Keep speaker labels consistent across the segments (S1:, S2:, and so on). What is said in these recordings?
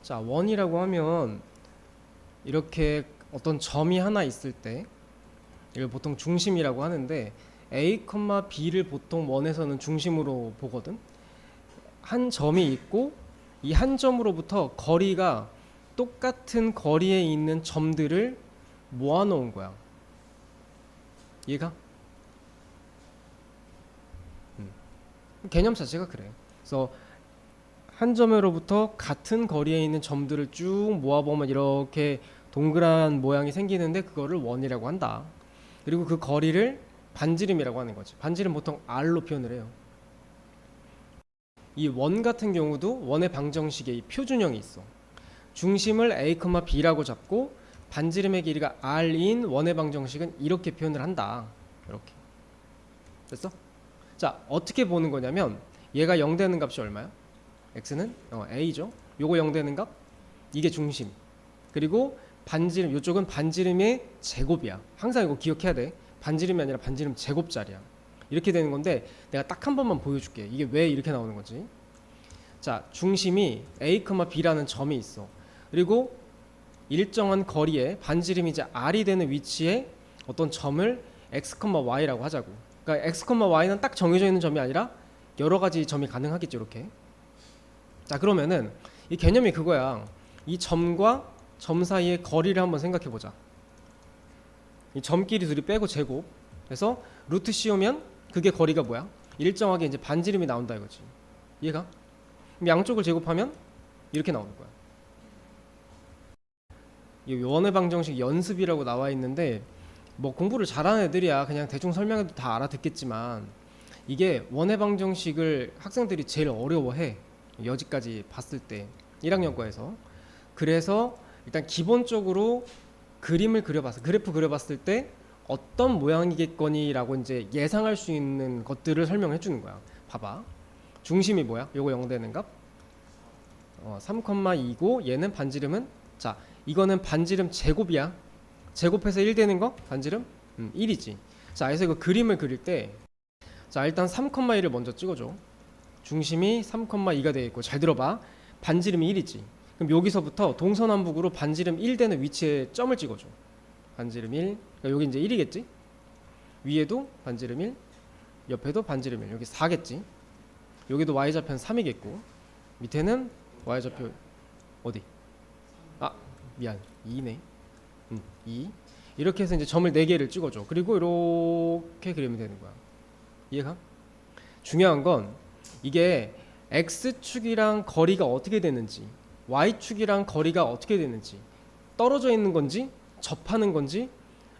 S1: 자, 원이라고 하면 이렇게 어떤 점이 하나 있을 때 이걸 보통 중심이라고 하는데 A, B를 보통 원에서는 중심으로 보거든. 한 점이 있고 이 한 점으로부터 거리가 똑같은 거리에 있는 점들을 모아놓은 거야. 이해가? 개념 자체가 그래. 그래서 한 점으로부터 같은 거리에 있는 점들을 쭉 모아보면 이렇게 동그란 모양이 생기는데 그거를 원이라고 한다. 그리고 그 거리를 반지름이라고 하는 거지. 반지름 보통 R로 표현을 해요. 이 원 같은 경우도 원의 방정식에 이 표준형이 있어. 중심을 A, B라고 잡고 반지름의 길이가 R인 원의 방정식은 이렇게 표현을 한다. 이렇게. 됐어? 자, 어떻게 보는 거냐면 얘가 0 되는 값이 얼마야? x는 a죠. 요거 0 되는 값 이게 중심. 그리고 반지름 요쪽은 반지름의 제곱이야. 항상 이거 기억해야 돼. 반지름이 아니라 반지름 제곱자리야. 이렇게 되는 건데 내가 딱 한 번만 보여줄게. 이게 왜 이렇게 나오는 거지? 자, 중심이 a, b라는 점이 있어. 그리고 일정한 거리에 반지름이 이제 r이 되는 위치에 어떤 점을 x, y라고 하자고. 그러니까 x, y는 딱 정해져 있는 점이 아니라 여러 가지 점이 가능하겠죠. 이렇게. 자, 그러면은 이 개념이 그거야. 이 점과 점 사이의 거리를 한번 생각해 보자. 이 점끼리 둘이 빼고 제곱. 그래서 루트 씌우면 그게 거리가 뭐야? 일정하게 이제 반지름이 나온다 이거지. 이해가? 그럼 양쪽을 제곱하면 이렇게 나오는 거야. 이 원의 방정식 연습이라고 나와 있는데 뭐 공부를 잘하는 애들이야 그냥 대충 설명해도 다 알아듣겠지만 이게 원의 방정식을 학생들이 제일 어려워해. 여지까지 봤을 때 1학년 과에서. 그래서 일단 기본적으로 그림을 그려봤어. 그래프 그려봤을 때 어떤 모양이겠거니라고 이제 예상할 수 있는 것들을 설명해 주는 거야. 봐봐. 중심이 뭐야? 요거 0 되는 값 3,2고 얘는 반지름은 자 이거는 반지름 제곱이야. 제곱해서 1 되는 거 반지름 1이지. 자, 그래서 이거 그림을 그릴 때 자 일단 3,1을 먼저 찍어줘. 중심이 3,2가 되겠고 잘 들어봐. 반지름이 1이지. 그럼 여기서부터 동서남북으로 반지름 1 되는 위치에 점을 찍어줘. 반지름 1. 그러니까 여기 이제 1이겠지. 위에도 반지름 1. 옆에도 반지름 1. 여기 4겠지. 여기도 y좌표는 3이겠고 밑에는 y좌표 어디? 아 미안 2네. 2. 이렇게 해서 이제 점을 4개를 찍어줘. 그리고 이렇게 그리면 되는 거야. 이해가? 중요한 건 이게 x축이랑 거리가 어떻게 되는지 y축이랑 거리가 어떻게 되는지 떨어져 있는 건지 접하는 건지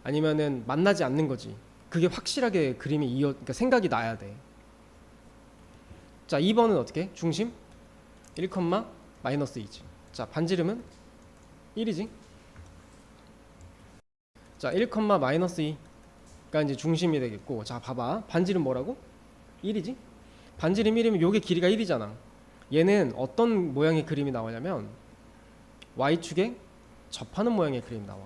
S1: 아니면은 만나지 않는 건지 그게 확실하게 그림이 그러니까 생각이 나야 돼. 자, 2번은 어떻게? 중심 1, 마이너스 2지. 자, 반지름은 1이지. 자, 1, 마이너스 2가 이제 중심이 되겠고 자, 봐봐. 반지름 뭐라고? 1이지. 반지름 1이면 요게 길이가 1이잖아. 얘는 어떤 모양의 그림이 나오냐면 y축에 접하는 모양의 그림이 나와.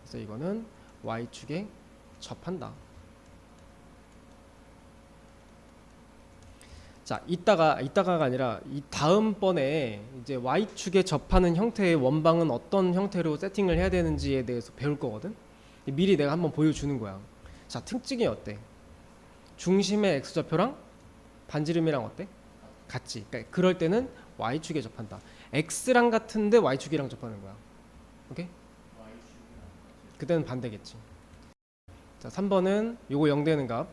S1: 그래서 이거는 y축에 접한다. 자, 이따가가 아니라 이 다음번에 이제 y축에 접하는 형태의 원방은 어떤 형태로 세팅을 해야 되는지에 대해서 배울 거거든. 미리 내가 한번 보여주는 거야. 자, 특징이 어때? 중심의 x좌표랑 반지름이랑 어때? 같지. 그러니까 그럴 때는 y축에 접한다. x랑 같은데 y축이랑 접하는 거야. 오케이? 그때는 반대겠지. 자, 3번은 요거 0 되는 값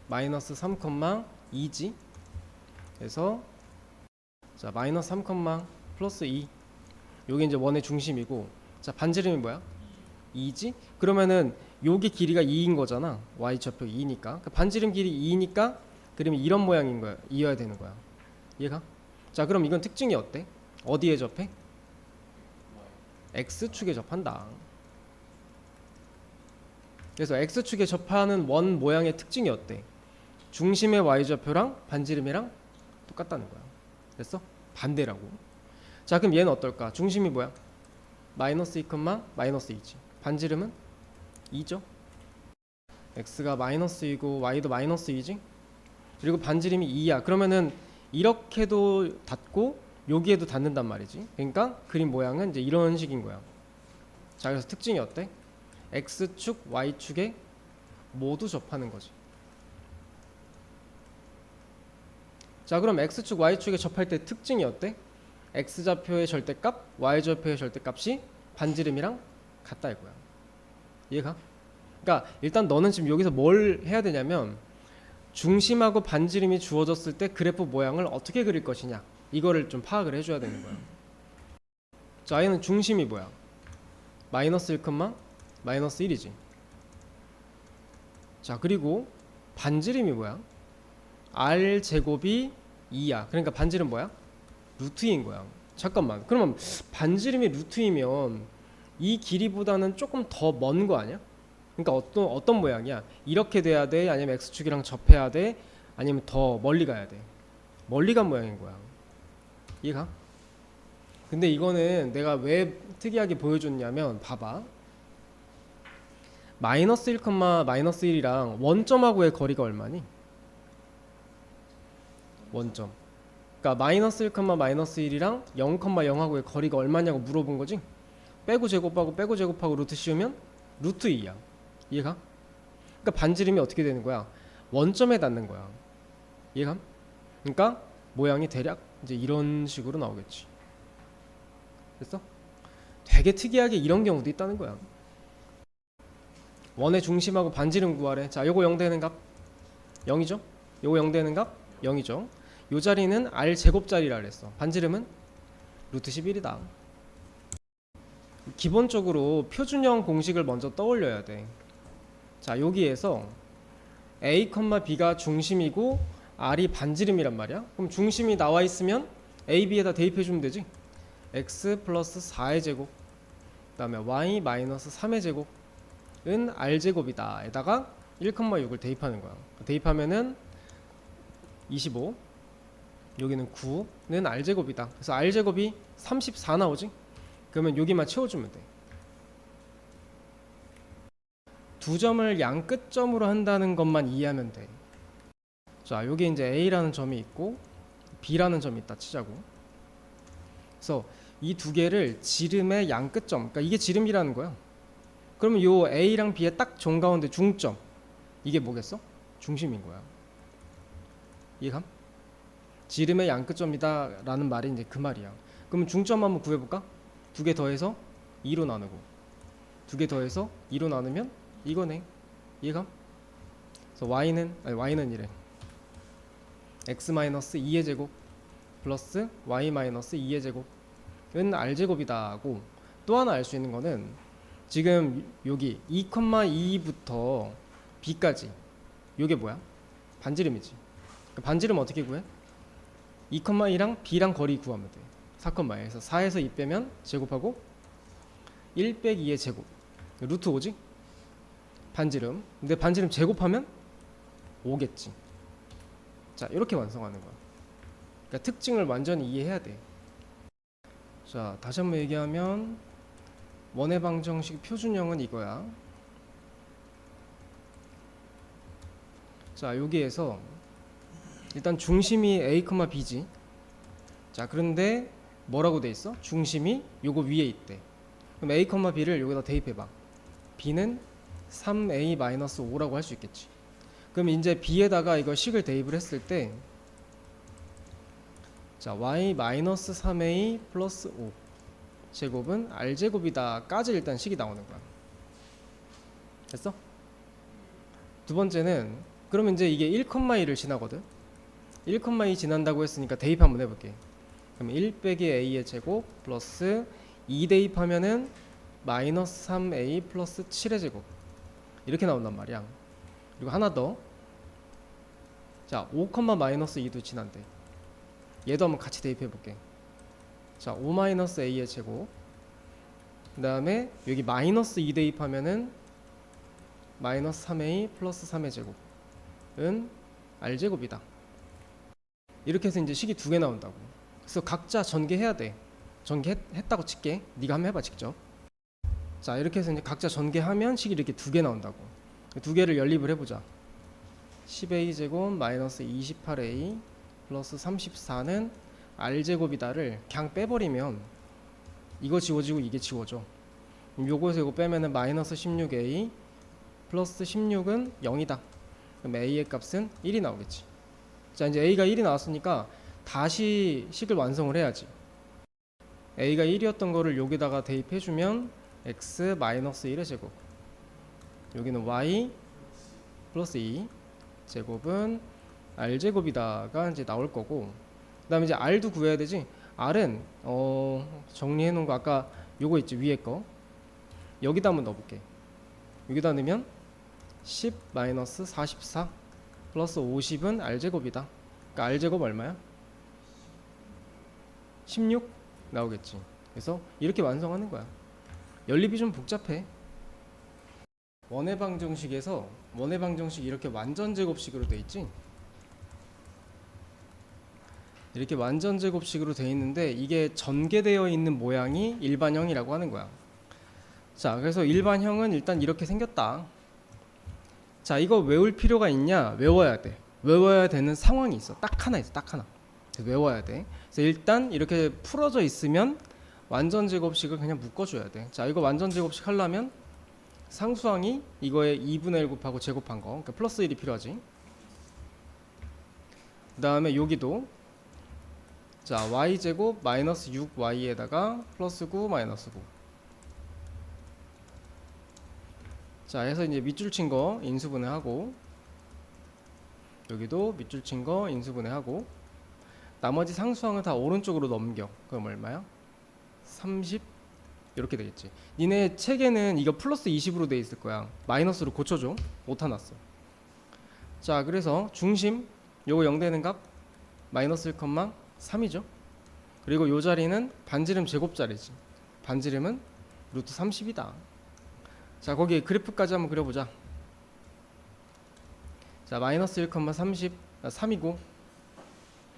S1: 마이너스 3,2지. 그래서 자, 마이너스 3, 플러스 2. 요게 이제 원의 중심이고 자, 반지름이 뭐야? 2지? 그러면은 요게 길이가 2인 거잖아. y좌표 2니까. 그러니까 반지름 길이 2니까 그림이 이런 모양인 거야. 이어야 되는 거야. 이해가? 자, 그럼 이건 특징이 어때? 어디에 접해? x축에 접한다. 그래서 x축에 접하는 원 모양의 특징이 어때? 중심의 y좌표랑 반지름이랑 똑같다는 거야. 됐어? 반대라고. 자, 그럼 얘는 어떨까? 중심이 뭐야? 마이너스 2, 마이너스 2지. 반지름은 2죠. x가 마이너스 2고 y도 마이너스 2지. 그리고 반지름이 2야. 그러면은 이렇게도 닿고 여기에도 닿는단 말이지. 그러니까 그림 모양은 이제 이런 식인 거야. 자, 그래서 특징이 어때? x축, y축에 모두 접하는 거지. 자, 그럼 x축, y축에 접할 때 특징이 어때? x좌표의 절대값, y좌표의 절대값이 반지름이랑 같다 이거야. 이해가? 그러니까 일단 너는 지금 여기서 뭘 해야 되냐면 중심하고 반지름이 주어졌을 때 그래프 모양을 어떻게 그릴 것이냐, 이거를 좀 파악을 해줘야 되는 거야. 자, 얘는 중심이 뭐야? 마이너스 1, 마이너스 1이지. 자, 그리고 반지름이 뭐야? r 제곱이 2야. 그러니까 반지름 뭐야? 루트인 거야. 잠깐만, 그러면 반지름이 루트이면 이 길이보다는 조금 더 먼 거 아니야? 그러니까 어떤 모양이야? 이렇게 돼야 돼? 아니면 x축이랑 접해야 돼? 아니면 더 멀리 가야 돼? 멀리 간 모양인 거야. 이해가? 근데 이거는 내가 왜 특이하게 보여줬냐면 봐봐. 마이너스 1, 마이너스 1이랑 원점하고의 거리가 얼마니? 원점. 그러니까 마이너스 1, 마이너스 1이랑 0, 0하고의 거리가 얼마냐고 물어본 거지? 빼고 제곱하고 루트 씌우면 루트 2야. 이해가? 그러니까 반지름이 어떻게 되는 거야? 원점에 닿는 거야. 이해가? 그러니까 모양이 대략 이제 이런 식으로 나오겠지. 됐어? 되게 특이하게 이런 경우도 있다는 거야. 원의 중심하고 반지름 구하래. 자, 요거 0 되는 값 0이죠? 요거 0 되는 값 0이죠? 요 자리는 r 제곱자리라 그랬어. 반지름은 루트 11이다. 기본적으로 표준형 공식을 먼저 떠올려야 돼. 자, 여기에서 a, b가 중심이고 r이 반지름이란 말이야. 그럼 중심이 나와 있으면 a, b에다 대입해 주면 되지. x 플러스 4의 제곱, 그 다음에 y 마이너스 3의 제곱은 r 제곱이다. 에다가 1,6을 대입하는 거야. 대입하면은 25, 여기는 9는 r 제곱이다. 그래서 r 제곱이 34 나오지. 그러면 여기만 채워주면 돼. 두 점을 양 끝점으로 한다는 것만 이해하면 돼. 자, 여기 이제 A라는 점이 있고 B라는 점이 있다 치자고. 그래서 이 두 개를 지름의 양 끝점, 그러니까 이게 지름이라는 거야. 그러면 요 A랑 B의 딱 정가운데 중점, 이게 뭐겠어? 중심인 거야. 이해감? 지름의 양 끝점이다 라는 말이 이제 그 말이야. 그러면 중점 한번 구해볼까? 두 개 더해서 2로 나누고 두 개 더해서 2로 나누면 이거네. 이해감? 그래서 y는 이래. x-2의 제곱 플러스 y-2의 제곱은 r제곱이다 하고, 또 하나 알 수 있는 거는 지금 여기 2,2부터 b까지 요게 뭐야? 반지름이지. 반지름 어떻게 구해? 2,2랑 b랑 거리 구하면 돼. 4,2에서 4에서 2 빼면 제곱하고 1 빼기 2의 제곱 루트 5지? 반지름. 근데 반지름 제곱하면 5겠지. 자, 이렇게 완성하는 거야. 그러니까 특징을 완전히 이해해야 돼. 자, 다시 한번 얘기하면 원의 방정식 표준형은 이거야. 자, 여기에서 일단 중심이 a, b지. 자, 그런데 뭐라고 돼 있어? 중심이 요거 위에 있대. 그럼 a, b를 여기다 대입해봐. b는 3a-5라고 할 수 있겠지. 그럼 이제 b에다가 이거 식을 대입을 했을 때, 자, y-3a 플러스 5 제곱은 r제곱이다 까지 일단 식이 나오는 거야. 됐어? 두 번째는, 그러면 이제 이게 1,2를 지나거든. 1,2 지난다고 했으니까 대입 한번 해볼게. 그럼 1 빼기 a의 제곱 플러스 2 대입하면은 마이너스 3a 플러스 7의 제곱, 이렇게 나온단 말이야. 그리고 하나 더. 자, 5, 마이너스 2도 지난대. 얘도 한번 같이 대입해 볼게. 자, 5 마이너스 a의 제곱, 그 다음에 여기 마이너스 2 대입하면은 마이너스 3a 플러스 3의 제곱은 r제곱이다. 이렇게 해서 이제 식이 두 개 나온다고. 그래서 각자 전개해야 돼. 전개했다고 칠게. 네가 한번 해봐 직접. 자, 이렇게 해서 이제 각자 전개하면 식이 이렇게 두 개 나온다고. 두 개를 연립을 해보자. 10a 제곱 마이너스 28a 플러스 34는 r제곱이다를 그냥 빼버리면 이거 지워지고 이게 지워져. 요거에서 이거 빼면은 마이너스 16a 플러스 16은 0이다. 그럼 a의 값은 1이 나오겠지. 자, 이제 a가 1이 나왔으니까 다시 식을 완성을 해야지. a가 1이었던 거를 여기다가 대입해주면 x 마이너스 1의 제곱, 여기는 y 플러스 2 제곱은 r제곱이다가 이제 나올 거고, 그 다음에 이제 r도 구해야 되지. r은 정리해 놓은 거 아까 요거 있지, 위에 거 여기다 한번 넣어볼게. 여기다 넣으면 10 마이너스 44 플러스 50은 r제곱이다. 그러니까 r제곱 얼마야? 16 나오겠지. 그래서 이렇게 완성하는 거야. 연립이 좀 복잡해. 원의 방정식에서 원의 방정식 이렇게 완전 제곱식으로 돼 있지. 이렇게 완전 제곱식으로 돼 있는데 이게 전개되어 있는 모양이 일반형이라고 하는 거야. 자, 그래서 일반형은 일단 이렇게 생겼다. 자, 이거 외울 필요가 있냐? 외워야 돼. 외워야 되는 상황이 있어. 딱 하나 있어. 딱 하나. 그래서 외워야 돼. 그래서 일단 이렇게 풀어져 있으면 완전 제곱식을 그냥 묶어줘야 돼. 자, 이거 완전 제곱식 하려면 상수항이 이거에 2분의 1 곱하고 제곱한 거, 그러니까 플러스 1이 필요하지. 그 다음에 여기도 자, y제곱 마이너스 6y에다가 플러스 9 마이너스 9. 자, 해서 이제 밑줄 친 거 인수분해하고, 여기도 밑줄 친 거 인수분해하고, 나머지 상수항을 다 오른쪽으로 넘겨. 그럼 얼마야? 30 이렇게 되겠지. 니네 책에는 이거 플러스 20으로 돼 있을 거야. 마이너스로 고쳐줘. 오타 났어. 자, 그래서 중심 요거 0 되는 값 마이너스 1,3이죠. 그리고 요 자리는 반지름 제곱자리지. 반지름은 루트 30이다. 자, 거기 그래프까지 한번 그려보자. 자, 마이너스 1,30 3이고,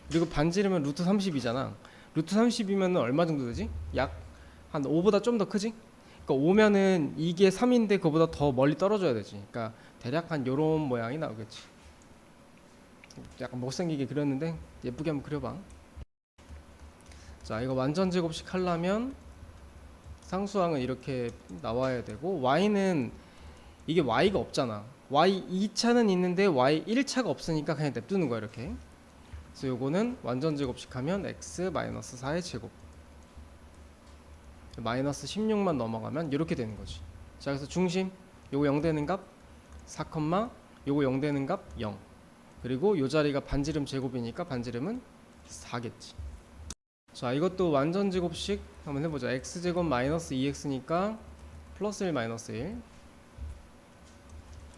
S1: 그리고 반지름은 루트 30이잖아. 루트 30이면 얼마 정도 되지? 약 한 5보다 좀 더 크지? 그러니까 5면은 이게 3인데 그거보다 더 멀리 떨어져야 되지. 그러니까 대략 한 요런 모양이 나오겠지. 약간 못생기게 그렸는데 예쁘게 한번 그려봐. 자, 이거 완전 제곱식 하려면 상수항은 이렇게 나와야 되고, y는 이게 y가 없잖아. y 2차는 있는데 y 1차가 없으니까 그냥 냅두는 거야, 이렇게. 그래서 요거는 완전 제곱식 하면 x 마이너스 4의 제곱, 마이너스 16만 넘어가면 이렇게 되는 거지. 자, 그래서 중심 요거 0 되는 값 4, 요거 0 되는 값 0. 그리고 요 자리가 반지름 제곱이니까 반지름은 4겠지. 자, 이것도 완전 제곱식 한번 해보자. x제곱 마이너스 2x니까 플러스 1 마이너스 1,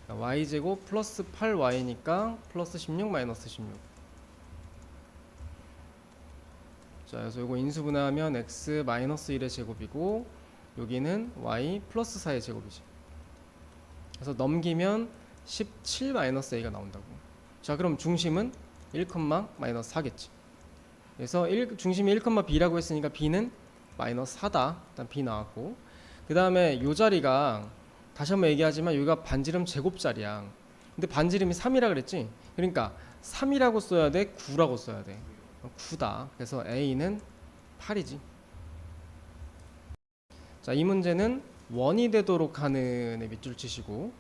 S1: y제곱 플러스 8y니까 플러스 16 마이너스 16. 자, 그래서 이거 인수분해하면 x 마이너스 1의 제곱이고, 여기는 y 플러스 4의 제곱이지. 그래서 넘기면 17 마이너스 a가 나온다고. 자, 그럼 중심은 1, 마이너스 4겠지. 그래서 중심이 1, b라고 했으니까 b는 마이너스 4다. 일단 b 나왔고, 그 다음에 요 자리가 다시 한번 얘기하지만 여기가 반지름 제곱자리야. 근데 반지름이 3이라 그랬지. 그러니까 3이라고 써야 돼, 9라고 써야 돼. 9다. 그래서 a는 8이지. 자, 이 문제는 원이 되도록 하는 애 밑줄 치시고,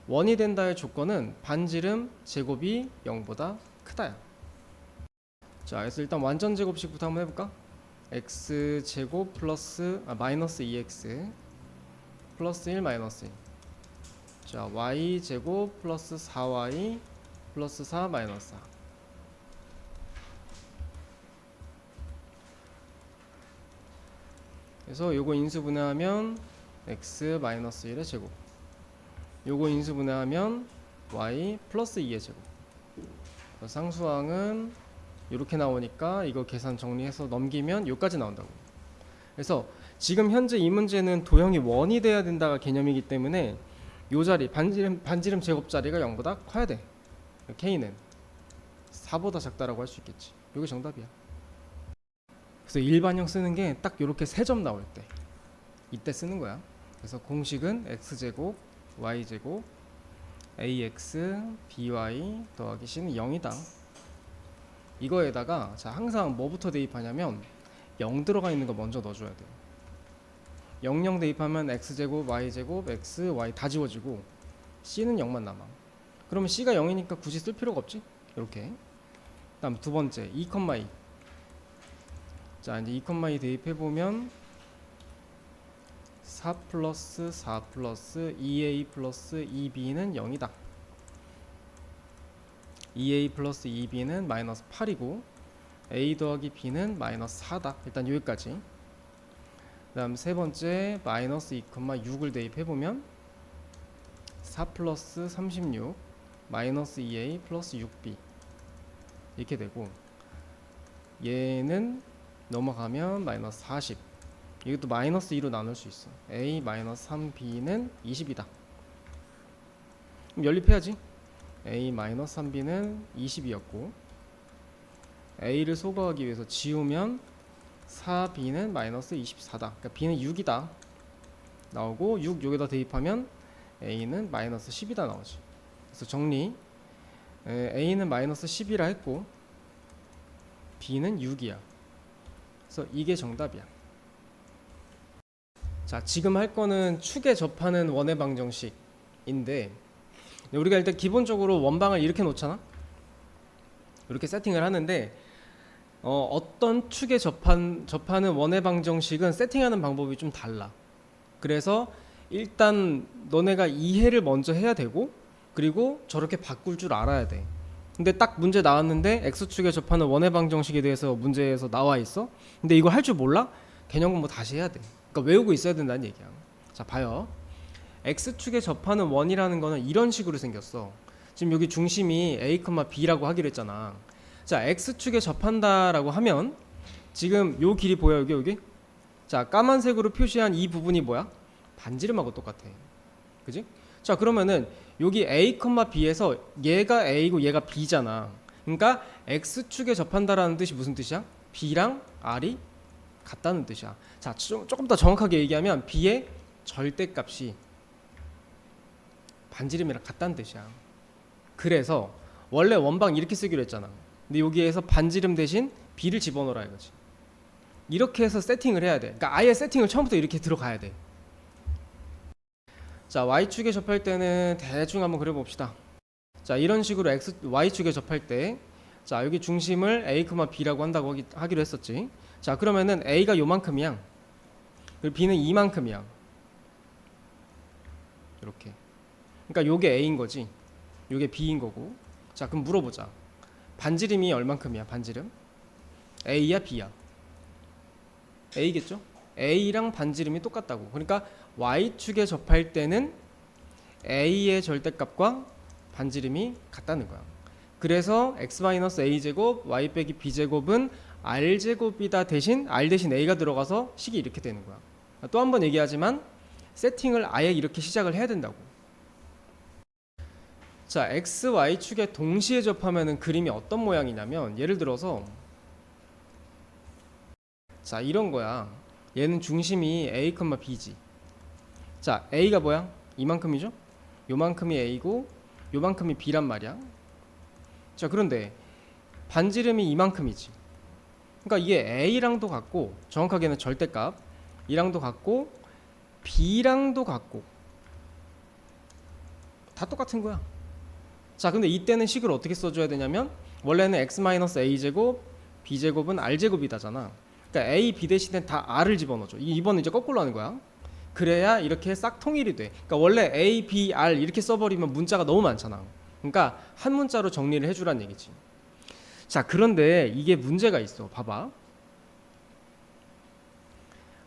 S1: 원이 된다의 조건은 반지름 제곱이 0보다 크다야. 자, 그래서 일단 완전 제곱식부터 한번 해볼까? x 제곱 플러스 마이너스 2x 플러스 1 마이너스 1. 자, y 제곱 플러스 4y 플러스 4 마이너스 4. 그래서 요거 인수분해하면 x 마이너스 1의 제곱, 요거 인수분해하면 y 플러스 2의 제곱. 상수항은 이렇게 나오니까 이거 계산 정리해서 넘기면 요까지 나온다고. 그래서 지금 현재 이 문제는 도형이 원이 돼야 된다가 개념이기 때문에 요 자리 반지름 제곱 자리가 0보다 커야 돼. k는 4보다 작다라고 할 수 있겠지. 요게 정답이야. 그래서 일반형 쓰는 게 딱 요렇게 3점 나올 때 이때 쓰는 거야. 그래서 공식은 x제곱 y제곱 ax by 더하기 c는 0이다. 이거에다가 자 항상 뭐부터 대입하냐면 0 들어가 있는 거 먼저 넣어줘야 돼요. 00 대입하면 x제곱, y제곱, x, y 다 지워지고 c는 0만 남아. 그러면 c가 0이니까 굳이 쓸 필요가 없지? 이렇게. 다음 두 번째 2,2. 자 이제 2,2 대입해보면 4 플러스 4 플러스 2a 플러스 2b는 0이다. 2a 플러스 2b는 마이너스 8이고 a 더하기 b는 마이너스 4다. 일단 여기까지. 그 다음 세 번째 마이너스 2,6을 대입해보면 4 플러스 36 마이너스 2a 플러스 6b 이렇게 되고 얘는 넘어가면 마이너스 40. 이것도 마이너스 2로 나눌 수 있어. a 마이너스 3b는 20이다. 그럼 연립해야지. a 마이너스 3b는 20이었고 a를 소거하기 위해서 지우면 4b는 마이너스 24다. 그러니까 b는 6이다 나오고 6 여기다 대입하면 a는 마이너스 10이다 나오지. 그래서 정리. a는 마이너스 10이라 했고 b는 6이야. 그래서 이게 정답이야. 자 지금 할 거는 축에 접하는 원의 방정식인데 우리가 일단 기본적으로 원방을 이렇게 놓잖아. 이렇게 세팅을 하는데 어떤 축에 접하는 원의 방정식은 세팅하는 방법이 좀 달라. 그래서 일단 너네가 이해를 먼저 해야 되고 그리고 저렇게 바꿀 줄 알아야 돼. 근데 딱 문제 나왔는데 x축에 접하는 원의 방정식에 대해서 문제에서 나와 있어. 근데 이거 할 줄 몰라? 개념 공부 다시 해야 돼. 그러니까 외우고 있어야 된다는 얘기야. 자 봐요. x축에 접하는 원이라는 거는 이런 식으로 생겼어. 지금 여기 중심이 a, b라고 하기로 했잖아. 자 x축에 접한다라고 하면 지금 요 길이 보여 여기? 자 까만색으로 표시한 이 부분이 뭐야? 반지름하고 똑같아. 그지? 자 그러면은 여기 a, b에서 얘가 a고 얘가 b잖아. 그러니까 x축에 접한다라는 뜻이 무슨 뜻이야? b랑 r이 같다는 뜻이야. 자 조금 더 정확하게 얘기하면 b의 절대값이 반지름이랑 같다는 뜻이야. 그래서 원래 원방 이렇게 쓰기로 했잖아. 근데 여기에서 반지름 대신 b를 집어넣으라 이거지. 이렇게 해서 세팅을 해야 돼. 그러니까 아예 세팅을 처음부터 이렇게 들어가야 돼. 자 y축에 접할 때는 대충 한번 그려봅시다. 자 이런 식으로 y축에 접할 때 자 여기 중심을 a, b라고 한다고 하기로 했었지. 자 그러면은 a가 요만큼이야. 그리고 b는 이만큼이야. 이렇게. 그러니까 요게 a인 거지. 요게 b인 거고. 자 그럼 물어보자. 반지름이 얼만큼이야? 반지름 a야 b야? a겠죠? a랑 반지름이 똑같다고. 그러니까 y축에 접할 때는 a의 절대값과 반지름이 같다는 거야. 그래서 x-a제곱 y 빼기 b제곱은 r제곱이다 대신 r 대신 a가 들어가서 식이 이렇게 되는 거야. 또 한 번 얘기하지만 세팅을 아예 이렇게 시작을 해야 된다고. 자 x, y축에 동시에 접하면은 그림이 어떤 모양이냐면 예를 들어서 자 이런 거야. 얘는 중심이 a, b지. 자 a가 뭐야? 이만큼이죠? 요만큼이 a고 요만큼이 b란 말이야. 자 그런데 반지름이 이만큼이지. 그러니까 이게 a랑도 같고 정확하게는 절대값 이랑도 같고 b랑도 같고 다 똑같은 거야. 자 근데 이때는 식을 어떻게 써줘야 되냐면 원래는 x-a제곱 b제곱은 r제곱이다잖아. 그러니까 a, b 대신에 다 r을 집어넣어줘. 이번은 이제 거꾸로 하는 거야. 그래야 이렇게 싹 통일이 돼. 그러니까 원래 a, b, r 이렇게 써버리면 문자가 너무 많잖아. 그러니까 한 문자로 정리를 해주란 얘기지. 자 그런데 이게 문제가 있어. 봐봐.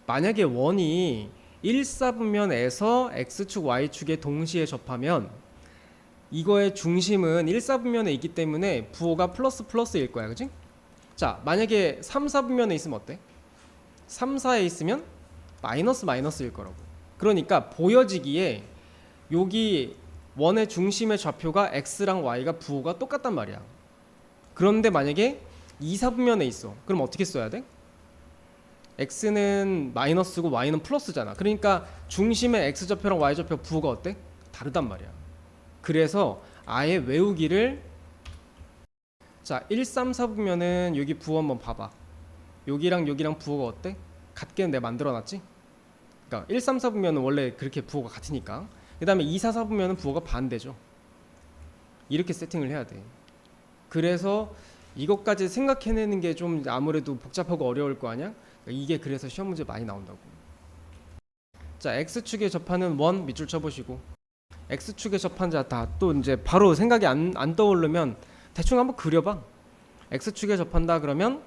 S1: 만약에 원이 1사분면에서 x축, y축에 동시에 접하면 이거의 중심은 1사분면에 있기 때문에 부호가 플러스일 거야. 그치? 자 만약에 3사분면에 있으면 어때? 3, 4에 있으면 마이너스일 거라고. 그러니까 보여지기에 여기 원의 중심의 좌표가 x랑 y가 부호가 똑같단 말이야. 그런데 만약에 2사분면에 있어. 그럼 어떻게 써야 돼? x는 마이너스고 y는 플러스잖아. 그러니까 중심의 x좌표랑 y좌표 부호가 어때? 다르단 말이야. 그래서 아예 외우기를 자, 1, 3, 4부면은 여기 부호 한번 봐봐. 여기랑 여기랑 부호가 어때? 같게 내가 만들어놨지? 그러니까 1, 3, 4부면은 원래 그렇게 부호가 같으니까. 그 다음에 2, 4, 4부면은 부호가 반대죠. 이렇게 세팅을 해야 돼. 그래서 이것까지 생각해내는 게 좀 아무래도 복잡하고 어려울 거 아니야? 그러니까 이게 그래서 시험 문제 많이 나온다고. 자, X축에 접하는 원 밑줄 쳐보시고, X축에 접한 자 다 또 이제 바로 생각이 안 떠오르면 대충 한번 그려봐. X축에 접한다 그러면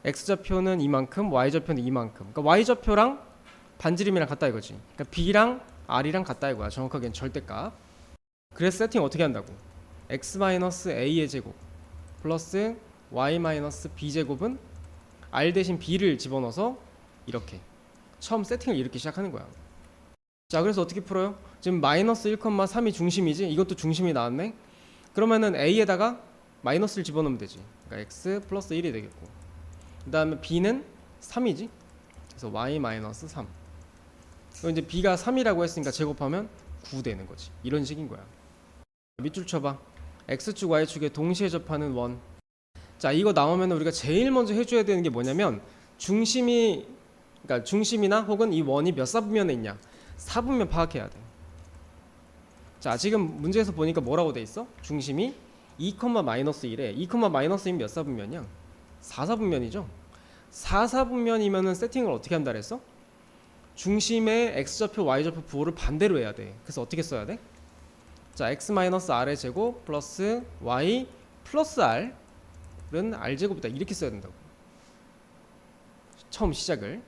S1: X좌표는 이만큼, Y좌표는 이만큼. 그러니까 Y좌표랑 반지름이랑 같다 이거지. 그러니까 B랑 R이랑 같다 이거야. 정확하게는 절대값. 그래서 세팅 어떻게 한다고? X-A의 제곱 플러스 Y-B 제곱은 R 대신 B를 집어넣어서 이렇게 처음 세팅을 이렇게 시작하는 거야. 자, 그래서 어떻게 풀어요? 지금 마이너스 1,3이 중심이지? 이것도 중심이 나왔네? 그러면은 A에다가 마이너스를 집어넣으면 되지. 그러니까 X 플러스 1이 되겠고, 그 다음에 B는 3이지? 그래서 Y-3. 그럼 이제 B가 3이라고 했으니까 제곱하면 9 되는 거지. 이런 식인 거야. 밑줄 쳐봐. X축, Y축에 동시에 접하는 원. 자, 이거 나오면 우리가 제일 먼저 해줘야 되는 게 뭐냐면 그러니까 중심이나 혹은 이 원이 몇 사분면에 있냐, 사분면 파악해야 돼. 자, 지금 문제에서 보니까 뭐라고 돼 있어? 중심이 2,-1에 2,-1이 몇 사분면이야? 4사분면이죠. 4사분면이면은 세팅을 어떻게 한다 그랬어? 중심의 X좌표, Y좌표 부호를 반대로 해야 돼. 그래서 어떻게 써야 돼? 자, X-R의 제곱 플러스 Y 플러스 R은 R제곱이다. 이렇게 써야 된다고. 처음 시작을.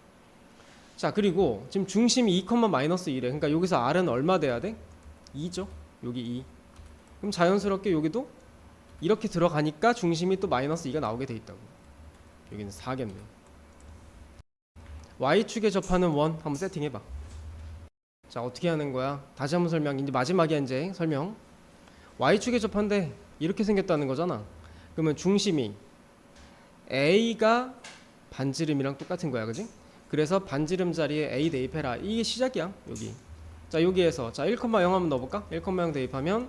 S1: 자, 그리고 지금 중심이 2,-1에 그러니까 여기서 R은 얼마 돼야 돼? 2죠. 여기 2. 그럼 자연스럽게 여기도 이렇게 들어가니까 중심이 또 마이너스 2가 나오게 돼 있다고. 여기는 4겠네. Y축에 접하는 원 한번 세팅해봐. 자, 어떻게 하는 거야? 다시 한번 설명. 이제 마지막이야 이제 설명. Y축에 접한데 이렇게 생겼다는 거잖아. 그러면 중심이 A가 반지름이랑 똑같은 거야, 그지? 그래서 반지름 자리에 A 대입해라. 이게 시작이야, 여기. 자, 여기에서 자 1,0 한번 넣어볼까? 1,0 대입하면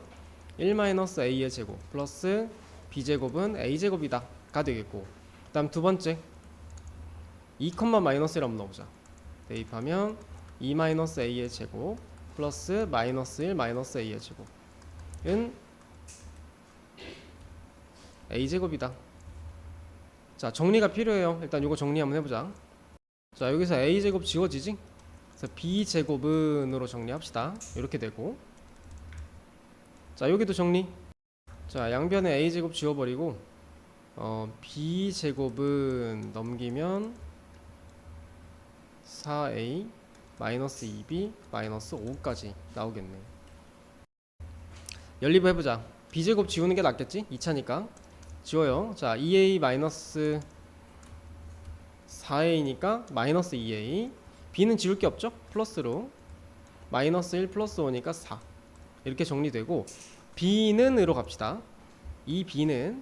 S1: 1-A의 제곱 플러스 B제곱은 A제곱이다 가 되겠고, 그 다음 두 번째 2,-1을 한번 넣어보자. 대입하면 2-A의 제곱 플러스 -1 A의 제곱은 A제곱이다. 자, 정리가 필요해요. 일단 이거 정리 한번 해보자. 자, 여기서 A제곱 지워지지? 그래서 B제곱은으로 정리합시다. 이렇게 되고, 자, 여기도 정리. 자, 양변에 A제곱 지워버리고 B제곱은 넘기면 4A 마이너스 2B 마이너스 5까지 나오겠네. 연립을 해보자. B제곱 지우는 게 낫겠지? 2차니까 지워요. 자, 2A 마이너스 4A니까 마이너스 2A. B는 지울 게 없죠? 플러스로 마이너스 1 플러스 5니까 4. 이렇게 정리되고, B는 으로 갑시다. 이 B는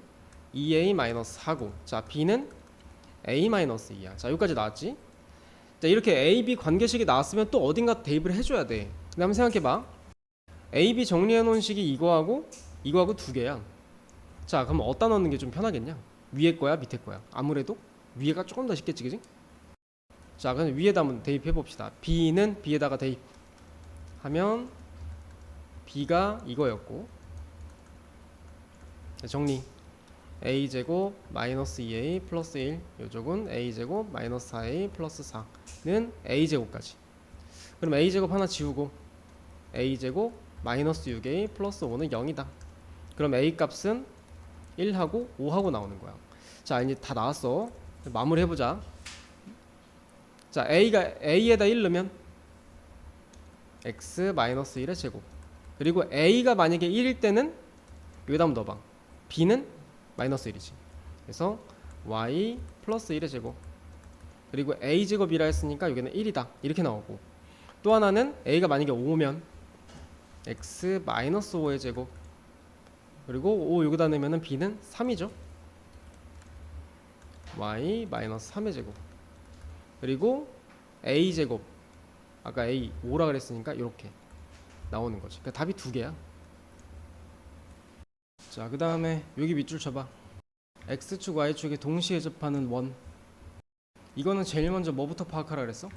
S1: 2A 마이너스 4고, 자, B는 A 마이너스 2야. 자, 여기까지 나왔지? 자, 이렇게 A, B 관계식이 나왔으면 또 어딘가 대입을 해줘야 돼. 근데 한번 생각해봐. A, B 정리해 놓은 식이 이거하고 두 개야. 자, 그럼 어디다 넣는 게 좀 편하겠냐? 위에 거야, 밑에 거야? 아무래도 위에가 조금 더 쉽겠지, 그지? 자, 그럼 위에다 한번 대입해 봅시다. B는 B에다가 대입하면 B가 이거였고, 정리. A제곱 마이너스 2A 플러스 1, 요쪽은 A제곱 마이너스 4A 플러스 4는 A제곱까지. 그럼 A제곱 하나 지우고 A제곱 마이너스 6A 플러스 5는 0이다. 그럼 A 값은 1하고 5하고 나오는 거야. 자, 이제 다 나왔어. 마무리 해보자. 자, A에다 1 넣으면 X 마이너스 1의 제곱. 그리고 A가 만약에 1일 때는 여기다 한번 넣어봐. B는 마이너스 1이지. 그래서 Y 플러스 1의 제곱. 그리고 A제곱이라 했으니까 여기는 1이다. 이렇게 나오고, 또 하나는 A가 만약에 5면 X 마이너스 5의 제곱. 그리고 5 여기다 넣으면 B는 3이죠. Y 마이너스 3의 제곱. 그리고 A제곱, 아까 A 5라 그랬으니까 이렇게 나오는 거지. 그러니까 답이 두 개야. 자, 그 다음에 여기 밑줄 쳐봐. x축 y축에 동시에 접하는 원. 이거는 제일 먼저 뭐부터 파악하라 그랬어?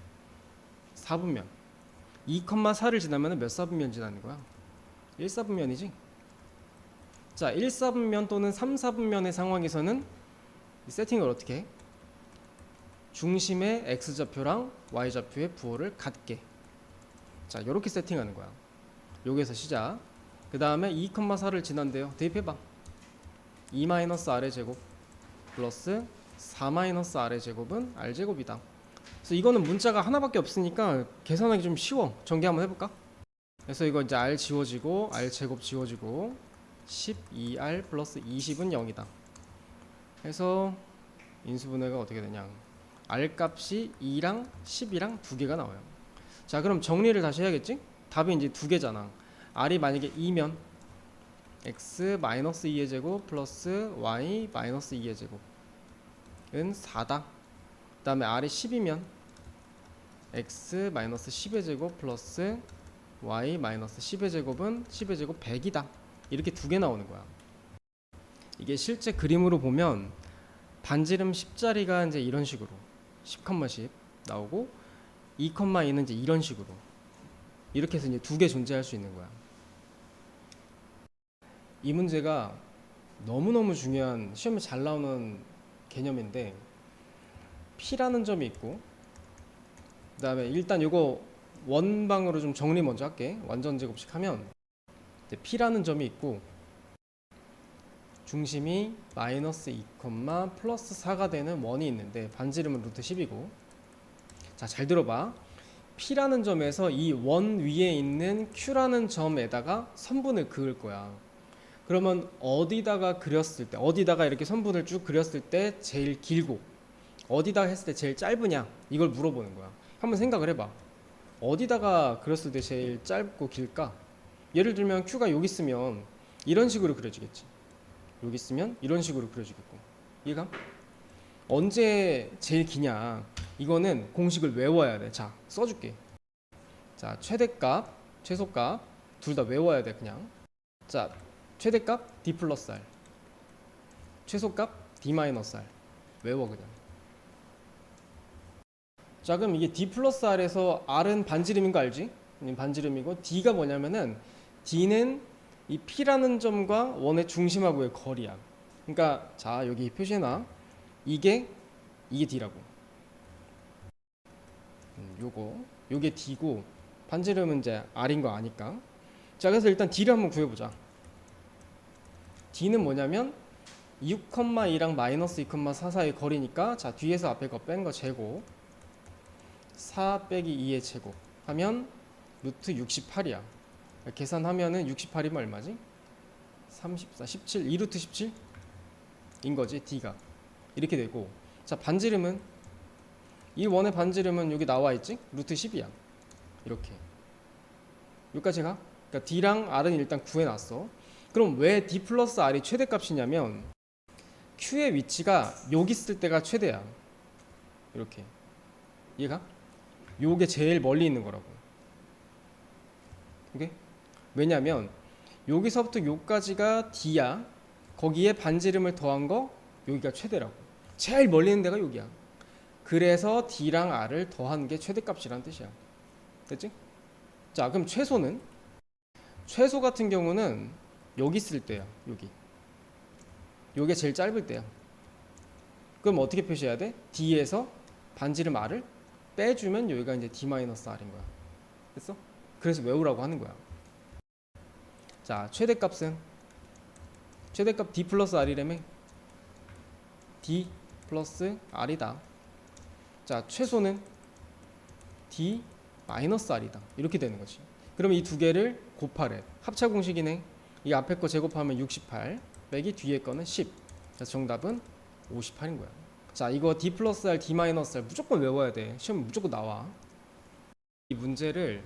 S1: 4분면. 2,4를 지나면 몇 4분면 지나는 거야? 1, 4분면이지. 자, 1, 4분면 또는 3, 4분면의 상황에서는 이 세팅을 어떻게 해? 중심의 x좌표랑 y좌표의 부호를 같게. 자, 이렇게 세팅하는 거야. 여기에서 시작. 그 다음에 2,4를 지난대요. 대입해봐. 2-r의 제곱 플러스 4-r의 제곱은 r제곱이다. 그래서 이거는 문자가 하나밖에 없으니까 계산하기 좀 쉬워. 전개 한번 해볼까? 그래서 이거 이제 r 지워지고 r제곱 지워지고 12r 플러스 20은 0이다. 그래서 인수분해가 어떻게 되냐, r 값이 2랑 10이랑 두 개가 나와요. 자, 그럼 정리를 다시 해야겠지? 답이 이제 두 개잖아. r이 만약에 2면 x-2의 제곱 플러스 y-2의 제곱은 4다. 그 다음에 r이 10이면 x-10의 제곱 플러스 y-10의 제곱은 10의 제곱 100이다. 이렇게 두 개 나오는 거야. 이게 실제 그림으로 보면 반지름 10자리가 이제 이런 식으로 10,10 나오고 2,2는 이제 이런 식으로 이렇게 해서 이제 두 개 존재할 수 있는 거야. 이 문제가 너무너무 중요한, 시험에 잘 나오는 개념인데, P라는 점이 있고, 그 다음에 일단 이거 원방으로 좀 정리 먼저 할게. 완전 제곱식 하면 이제 P라는 점이 있고 중심이 마이너스 2, 플러스 4가 되는 원이 있는데 반지름은 루트 10이고, 자, 잘 들어봐. P라는 점에서 이 원 위에 있는 Q라는 점에다가 선분을 그을 거야. 그러면 어디다가 그렸을 때, 어디다가 이렇게 선분을 쭉 그렸을 때 제일 길고 어디다가 했을 때 제일 짧으냐, 이걸 물어보는 거야. 한번 생각을 해봐. 어디다가 그렸을 때 제일 짧고 길까? 예를 들면 Q가 여기 있으면 이런 식으로 그려지겠지. 여기 있으면 이런 식으로 그려지겠고. 이해가? 언제 제일 기냐, 이거는 공식을 외워야 돼. 자, 써줄게. 자, 최대값, 최소값 둘 다 외워야 돼. 그냥. 자, 최대값 d 플러스 r, 최소값 d 마이너스 r. 외워 그냥. 자, 그럼 이게 d 플러스 r에서 r은 반지름인 거 알지? 반지름이고 d가 뭐냐면은 d는 이 P라는 점과 원의 중심하고의 거리야. 그러니까 자, 여기 표시해놔. 이게 D라고. 요게 D고 반지름은 이제 R인 거 아니까. 자, 그래서 일단 D를 한번 구해보자. D는 뭐냐면 6,2랑 마이너스 2,4 사이의 거리니까, 자, 뒤에서 앞에 거 뺀 거 제곱 4 빼기 2의 제곱 하면 루트 68이야. 계산하면은 68이면 얼마지? 34, 17, 2루트 17인 거지, D가. 이렇게 되고, 자, 반지름은 이 원의 반지름은 여기 나와 있지? 루트 10이야. 이렇게. 여기까지 가? 그러니까 D랑 R은 일단 구해놨어. 그럼 왜 D 플러스 R이 최대값이냐면 Q의 위치가 여기 있을 때가 최대야. 이렇게. 이해가? 요게 제일 멀리 있는 거라고. 오케이? 왜냐면 여기서부터 여기까지가 D야. 거기에 반지름을 더한 거 여기가 최대라고. 제일 멀리 있는 데가 여기야. 그래서 D랑 R을 더한 게 최대값이라는 뜻이야. 됐지? 자, 그럼 최소는? 최소 같은 경우는 여기 있을 때야. 여기. 요게 제일 짧을 때야. 그럼 어떻게 표시해야 돼? D에서 반지름 R을 빼주면 여기가 이제 D-R인 거야. 됐어? 그래서 외우라고 하는 거야. 자, 최대값은 최대값 D 플러스 R이라며. D 플러스 R이다. 자, 최소는 D 마이너스 R이다. 이렇게 되는 거지. 그럼 이 두 개를 곱하래. 합차 공식이네. 이 앞에 거 제곱하면 68 빼기 뒤에 거는 10. 그래서 정답은 58인 거야. 자, 이거 D 플러스 R, D 마이너스 R 무조건 외워야 돼. 시험에 무조건 나와. 이 문제를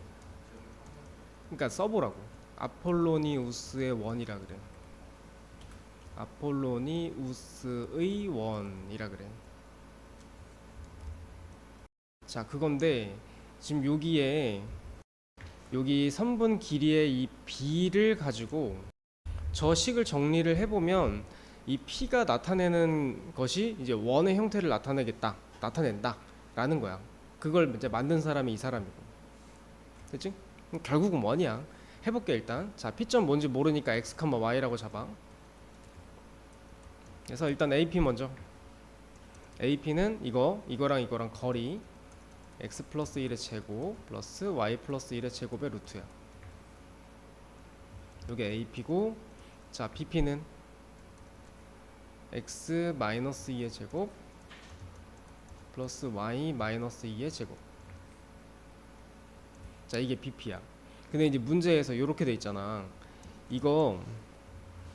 S1: 그러니까 써보라고. 아폴로니우스의 원이라 그래. 아폴로니우스의 원이라 그래. 자, 그건데 지금 여기에 여기 선분 길이의 이 b를 가지고 저 식을 정리를 해보면 이 P가 나타내는 것이 이제 원의 형태를 나타낸다 라는 거야. 그걸 이제 만든 사람이 이 사람이고. 그치? 결국은 원이야. 해볼게 일단. 자, P점 뭔지 모르니까 X, Y라고 잡아. 그래서 일단 AP 먼저. AP는 이거랑 거리 X 플러스 1의 제곱 플러스 Y 플러스 1의 제곱의 루트야. 이게 AP고, 자, BP는 X 마이너스 2의 제곱 플러스 Y 마이너스 2의 제곱. 자, 이게 BP야. 근데 이제 문제에서 이렇게 돼 있잖아. 이거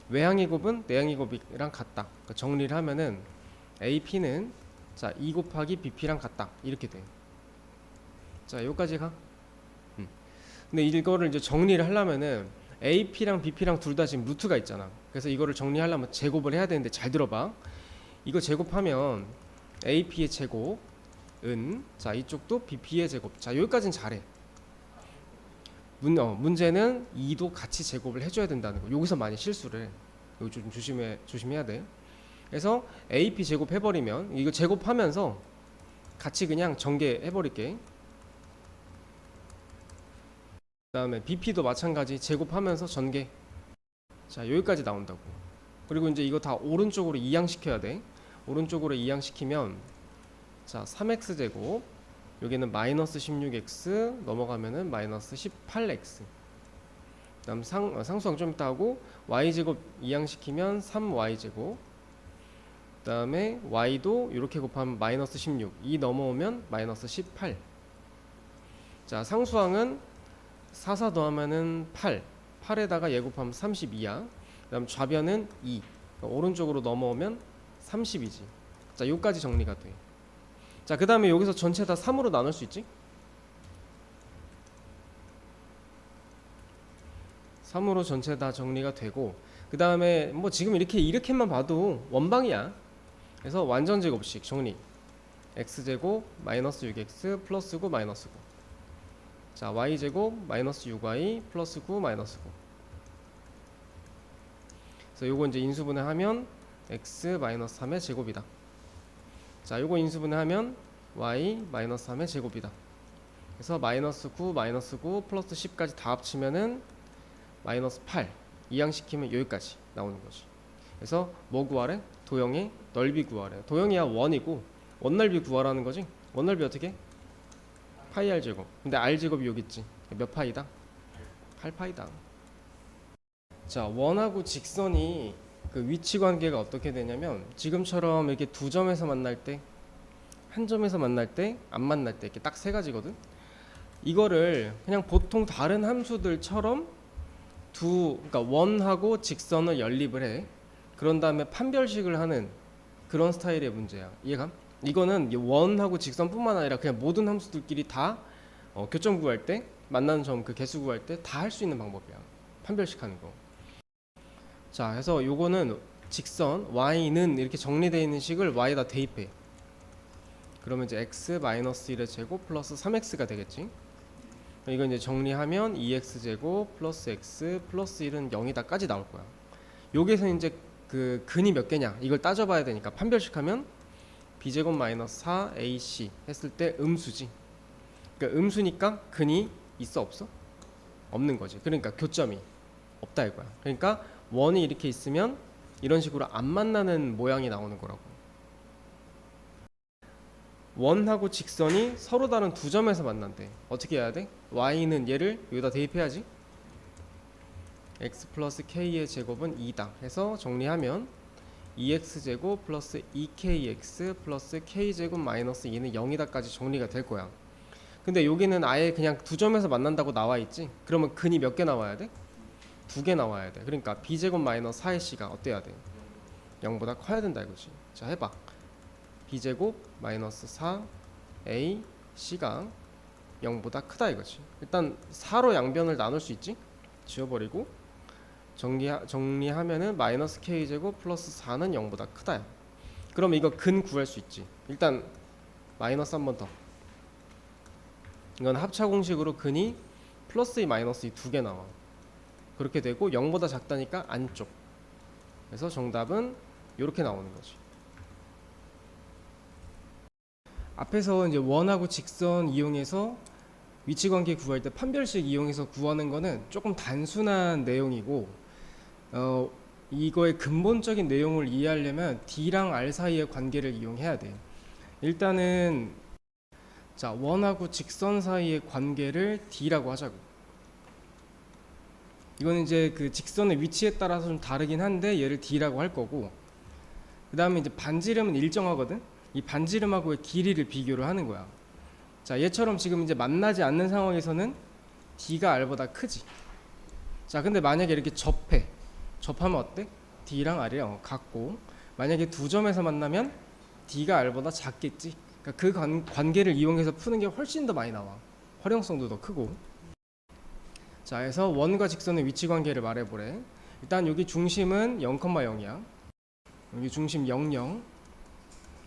S1: 외항의 곱은 내항의 곱이랑 같다. 그러니까 정리를 하면은 AP는 자 2 곱하기 BP랑 같다 이렇게 돼. 자, 여기까지 가. 근데 이거를 이제 정리를 하려면은 AP랑 BP랑 둘 다 지금 루트가 있잖아. 그래서 이거를 정리하려면 제곱을 해야 되는데 잘 들어봐. 이거 제곱하면 AP의 제곱은 자 이쪽도 BP의 제곱. 자, 여기까지는 잘해. 문제는 2도 같이 제곱을 해줘야 된다는 거. 여기서 많이 실수를 해. 이거 좀 조심해야 돼. 그래서 AP 제곱 해버리면 이거 제곱하면서 같이 그냥 전개해버릴게. 그 다음에 BP도 마찬가지 제곱하면서 전개. 자, 여기까지 나온다고. 그리고 이제 이거 다 오른쪽으로 이항시켜야 돼. 오른쪽으로 이항시키면 자 3x 제곱, 여기는 마이너스 16x 넘어가면은 마이너스 18x. 그 다음 상수항 좀 이따 하고 y제곱 이항시키면 3y제곱. 그 다음에 y도 이렇게 곱하면 마이너스 16, 2 넘어오면 마이너스 18. 자, 상수항은 4 더하면은 8, 8에다가 얘 곱하면 32야. 그 다음 좌변은 2, 그러니까 오른쪽으로 넘어오면 30이지. 자, 요까지 정리가 돼. 자, 그 다음에 여기서 전체 다 3으로 나눌 수 있지? 3으로 전체 다 정리가 되고, 그 다음에 뭐 지금 이렇게만 봐도 원방이야. 그래서 완전 제곱식 정리. x제곱 마이너스 6x 플러스 9 마이너스 9. 자, y제곱 마이너스 6y 플러스 9 마이너스 9. 그래서 요거 이제 인수분해하면 x 마이너스 3의 제곱이다. 자, 요거 인수분해하면 y 마이너스 3의 제곱이다. 그래서 마이너스 9 마이너스 9 플러스 10까지 다 합치면은 마이너스 8. 이항시키면 여기까지 나오는 거지. 그래서 뭐 구하래? 도형의 넓이 구하래. 도형이야 원이고 원넓이 구하라는 거지. 원넓이 어떻게? 파이 r 제곱. 근데 r 제곱이 여기 있지. 몇 파이다? 8파이다. 자, 원하고 직선이 그 위치 관계가 어떻게 되냐면 지금처럼 이렇게 두 점에서 만날 때, 한 점에서 만날 때, 안 만날 때 이렇게 딱 세 가지거든. 이거를 그냥 보통 다른 함수들처럼 그러니까 원하고 직선을 연립을 해. 그런 다음에 판별식을 하는 그런 스타일의 문제야. 이해감? 이거는 원하고 직선뿐만 아니라 그냥 모든 함수들끼리 다 교점 구할 때, 만나는 점 그 개수 구할 때 다 할 수 있는 방법이야. 판별식 하는 거. 자, 해서 요거는 직선 y는 이렇게 정리되어 있는 식을 y에다 대입해. 그러면 이제 x 마이너스 1의 제곱 플러스 3x가 되겠지. 이거 이제 정리하면 2x 제곱 플러스 x 플러스 1은 0이다까지 나올 거야. 여기서 이제 그 근이 몇 개냐 이걸 따져봐야 되니까 판별식하면 b제곱 마이너스 4ac 했을 때 음수지. 그러니까 음수니까 근이 있어 없어? 없는 거지. 그러니까 교점이 없다 이거야. 그러니까 원이 이렇게 있으면 이런 식으로 안 만나는 모양이 나오는 거라고. 원하고 직선이 서로 다른 두 점에서 만난대. 어떻게 해야 돼? y는 얘를 여기다 대입해야지. x 플러스 k의 제곱은 2다 해서 정리하면 2x제곱 플러스 2kx 플러스 k제곱 마이너스 2는 0이다까지 정리가 될 거야. 근데 여기는 아예 그냥 두 점에서 만난다고 나와 있지. 그러면 근이 몇 개 나와야 돼? 2개 나와야 돼. 그러니까 b제곱 마이너스 4ac가 어때야 돼? 0보다 커야 된다 이거지. 자, 해봐. b제곱 마이너스 4ac가 0보다 크다 이거지. 일단 4로 양변을 나눌 수 있지. 지워버리고 정리하면은 마이너스 k제곱 플러스 4는 0보다 크다. 그럼 이거 근 구할 수 있지. 일단 마이너스 한 번 더. 이건 합차 공식으로 근이 플러스 2 마이너스 2 두 개 나와. 그렇게 되고 0보다 작다니까 안쪽. 그래서 정답은 이렇게 나오는 거지. 앞에서 이제 원하고 직선 이용해서 위치 관계 구할 때 판별식 이용해서 구하는 거는 조금 단순한 내용이고, 이거의 근본적인 내용을 이해하려면 D랑 R 사이의 관계를 이용해야 돼. 일단은 자, 원하고 직선 사이의 관계를 D라고 하자고. 이거는 이제 그 직선의 위치에 따라서 좀 다르긴 한데 얘를 D라고 할 거고, 그 다음에 이제 반지름은 일정하거든. 이 반지름하고의 길이를 비교를 하는 거야. 자, 얘처럼 지금 이제 만나지 않는 상황에서는 D가 R보다 크지. 자, 근데 만약에 이렇게 접하면 어때? D랑 R이랑 같고, 만약에 두 점에서 만나면 D가 R보다 작겠지. 그러니까 그 관계를 이용해서 푸는 게 훨씬 더 많이 나와. 활용성도 더 크고. 자, 그래서 원과 직선의 위치 관계를 말해보래. 일단 여기 중심은 0,0이야. 여기 중심 0, 0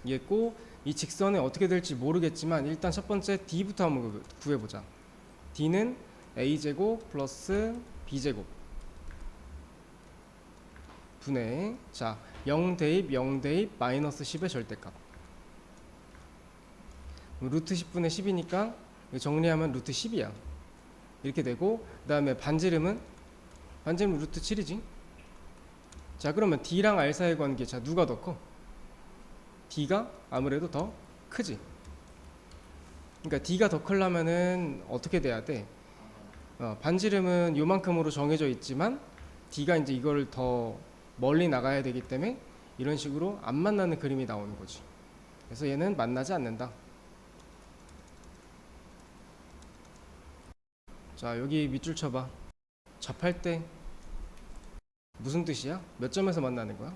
S1: 이겠고, 이 직선이 어떻게 될지 모르겠지만 일단 첫 번째 D부터 한번 구해보자. D는 A제곱 플러스 B제곱 분의, 자, 0 대입 0 대입 마이너스 10의 절대값. 루트 10분의 10이니까 정리하면 루트 10이야. 이렇게 되고, 그 다음에 반지름은 루트 7이지. 자, 그러면 D랑 R 사이의 관계, 자, 누가 더 커? D가 아무래도 더 크지. 그러니까 D가 더 크려면은 어떻게 돼야 돼? 반지름은 요만큼으로 정해져 있지만 D가 이제 이걸 더 멀리 나가야 되기 때문에 이런 식으로 안 만나는 그림이 나오는 거지. 그래서 얘는 만나지 않는다. 자, 여기 밑줄 쳐봐. 접할 때 무슨 뜻이야? 몇 점에서 만나는 거야?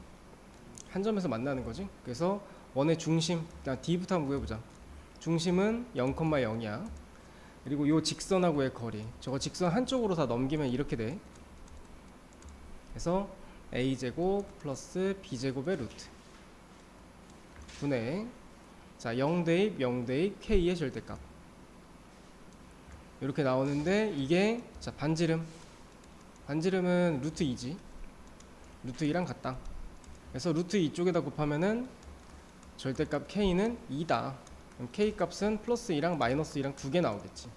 S1: 한 점에서 만나는 거지. 그래서 원의 중심, 일단 D부터 한번 구해보자. 중심은 0,0이야. 그리고 요 직선하고의 거리, 저거 직선 한쪽으로 다 넘기면 이렇게 돼. 그래서 A제곱 플러스 B제곱의 루트 분의, 자, 0 대입 0 대입 K의 절대값. 이렇게 나오는데 이게, 자, 반지름은 루트 2지. 루트 2랑 같다. 그래서 루트 2 쪽에다 곱하면은 절대값 K는 2다. 그럼 K 값은 플러스 2랑 마이너스 2랑 두 개 나오겠지.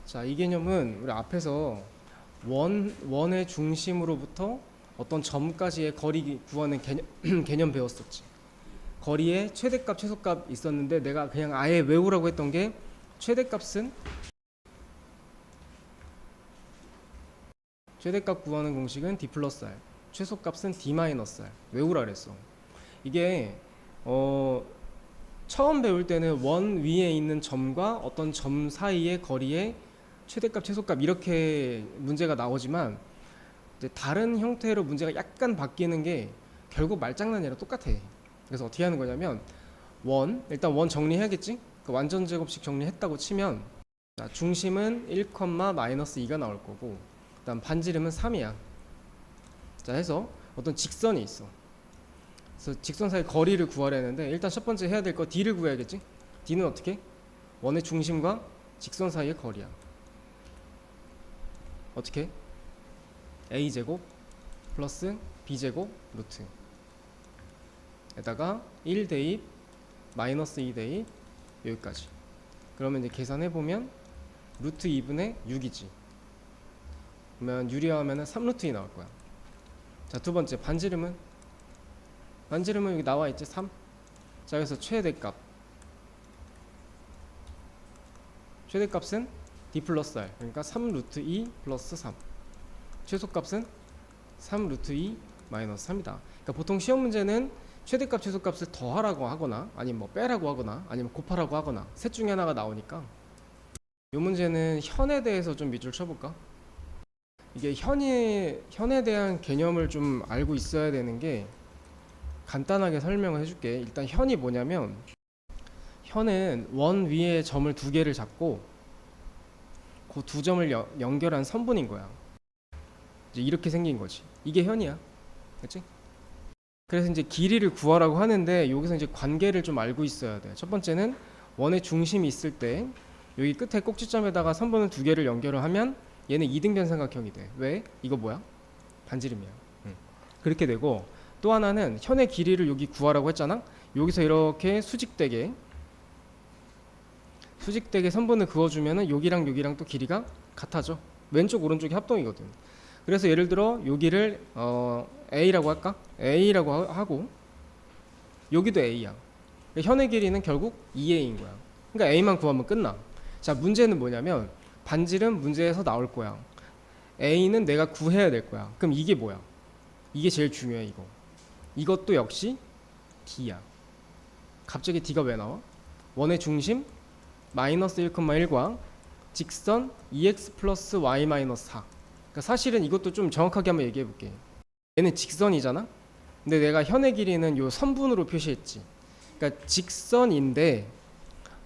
S1: 자, 이 개념은 우리 앞에서 원의 중심으로부터 어떤 점까지의 거리 구하는 개념 배웠었지. 거리에 최대값, 최소값 있었는데 내가 그냥 아예 외우라고 했던 게, 최대값 구하는 공식은 D 플러스 R, 최소값은 D 마이너스 R. 외우라 그랬어. 이게 처음 배울 때는 원 위에 있는 점과 어떤 점 사이의 거리의 최대값, 최소값 이렇게 문제가 나오지만, 이제 다른 형태로 문제가 약간 바뀌는 게 결국 말장난이랑 똑같아. 그래서 어떻게 하는 거냐면, 일단 원 정리해야겠지? 그 완전 제곱식 정리했다고 치면, 자, 중심은 1, 마이너스 2가 나올 거고, 그다음 반지름은 3이야. 자, 해서 어떤 직선이 있어. 그래서 직선 사이 거리를 구하려는데 일단 첫 번째 해야 될 거 D를 구해야겠지? D는 어떻게? 원의 중심과 직선 사이의 거리야. 어떻게? A제곱 플러스 B제곱 루트 에다가 1 대입 마이너스 2 대입 여기까지. 그러면 이제 계산해보면 루트 2분의 6이지. 그러면 유리화하면 3루트 2 나올 거야. 자, 두 번째 반지름은 여기 나와 있지, 3. 자, 그래서 최대값은 D 플러스 R, 그러니까 3루트 2 플러스 3. 최소값은 3루트 2 마이너스 3이다. 그러니까 보통 시험 문제는 최대값, 최소값을 더하라고 하거나 아니면 뭐 빼라고 하거나 아니면 곱하라고 하거나 셋 중에 하나가 나오니까, 이 문제는 현에 대해서 좀 밑줄 쳐볼까? 이게 현에 대한 개념을 좀 알고 있어야 되는 게, 간단하게 설명을 해줄게. 일단 현이 뭐냐면, 현은 원 위에 점을 두 개를 잡고 그 두 점을 연결한 선분인 거야. 이제 이렇게 생긴 거지. 이게 현이야. 그렇지? 그래서 이제 길이를 구하라고 하는데 여기서 이제 관계를 좀 알고 있어야 돼. 첫 번째는 원의 중심이 있을 때 여기 끝에 꼭지점에다가 선분을 두 개를 연결을 하면 얘는 이등변 삼각형이 돼. 왜? 이거 뭐야? 반지름이야. 그렇게 되고, 또 하나는 현의 길이를 여기 구하라고 했잖아. 여기서 이렇게 수직되게 선분을 그어주면은 여기랑 여기랑 또 길이가 같아져. 왼쪽 오른쪽이 합동이거든. 그래서 예를 들어 여기를 A라고 할까? A라고 하고 여기도 A야. 현의 길이는 결국 2A인 거야. 그러니까 A만 구하면 끝나. 자, 문제는 뭐냐면 반지름 문제에서 나올 거야. A는 내가 구해야 될 거야. 그럼 이게 뭐야? 이게 제일 중요해. 이거. 이것도 역시 D야. 갑자기 D가 왜 나와? 원의 중심 마이너스 1,1과 직선 2x 플러스 y 마이너스 4. 그러니까 사실은 이것도 좀 정확하게 한번 얘기해 볼게. 얘는 직선이잖아. 근데 내가 현의 길이는 요 선분으로 표시했지. 그러니까 직선인데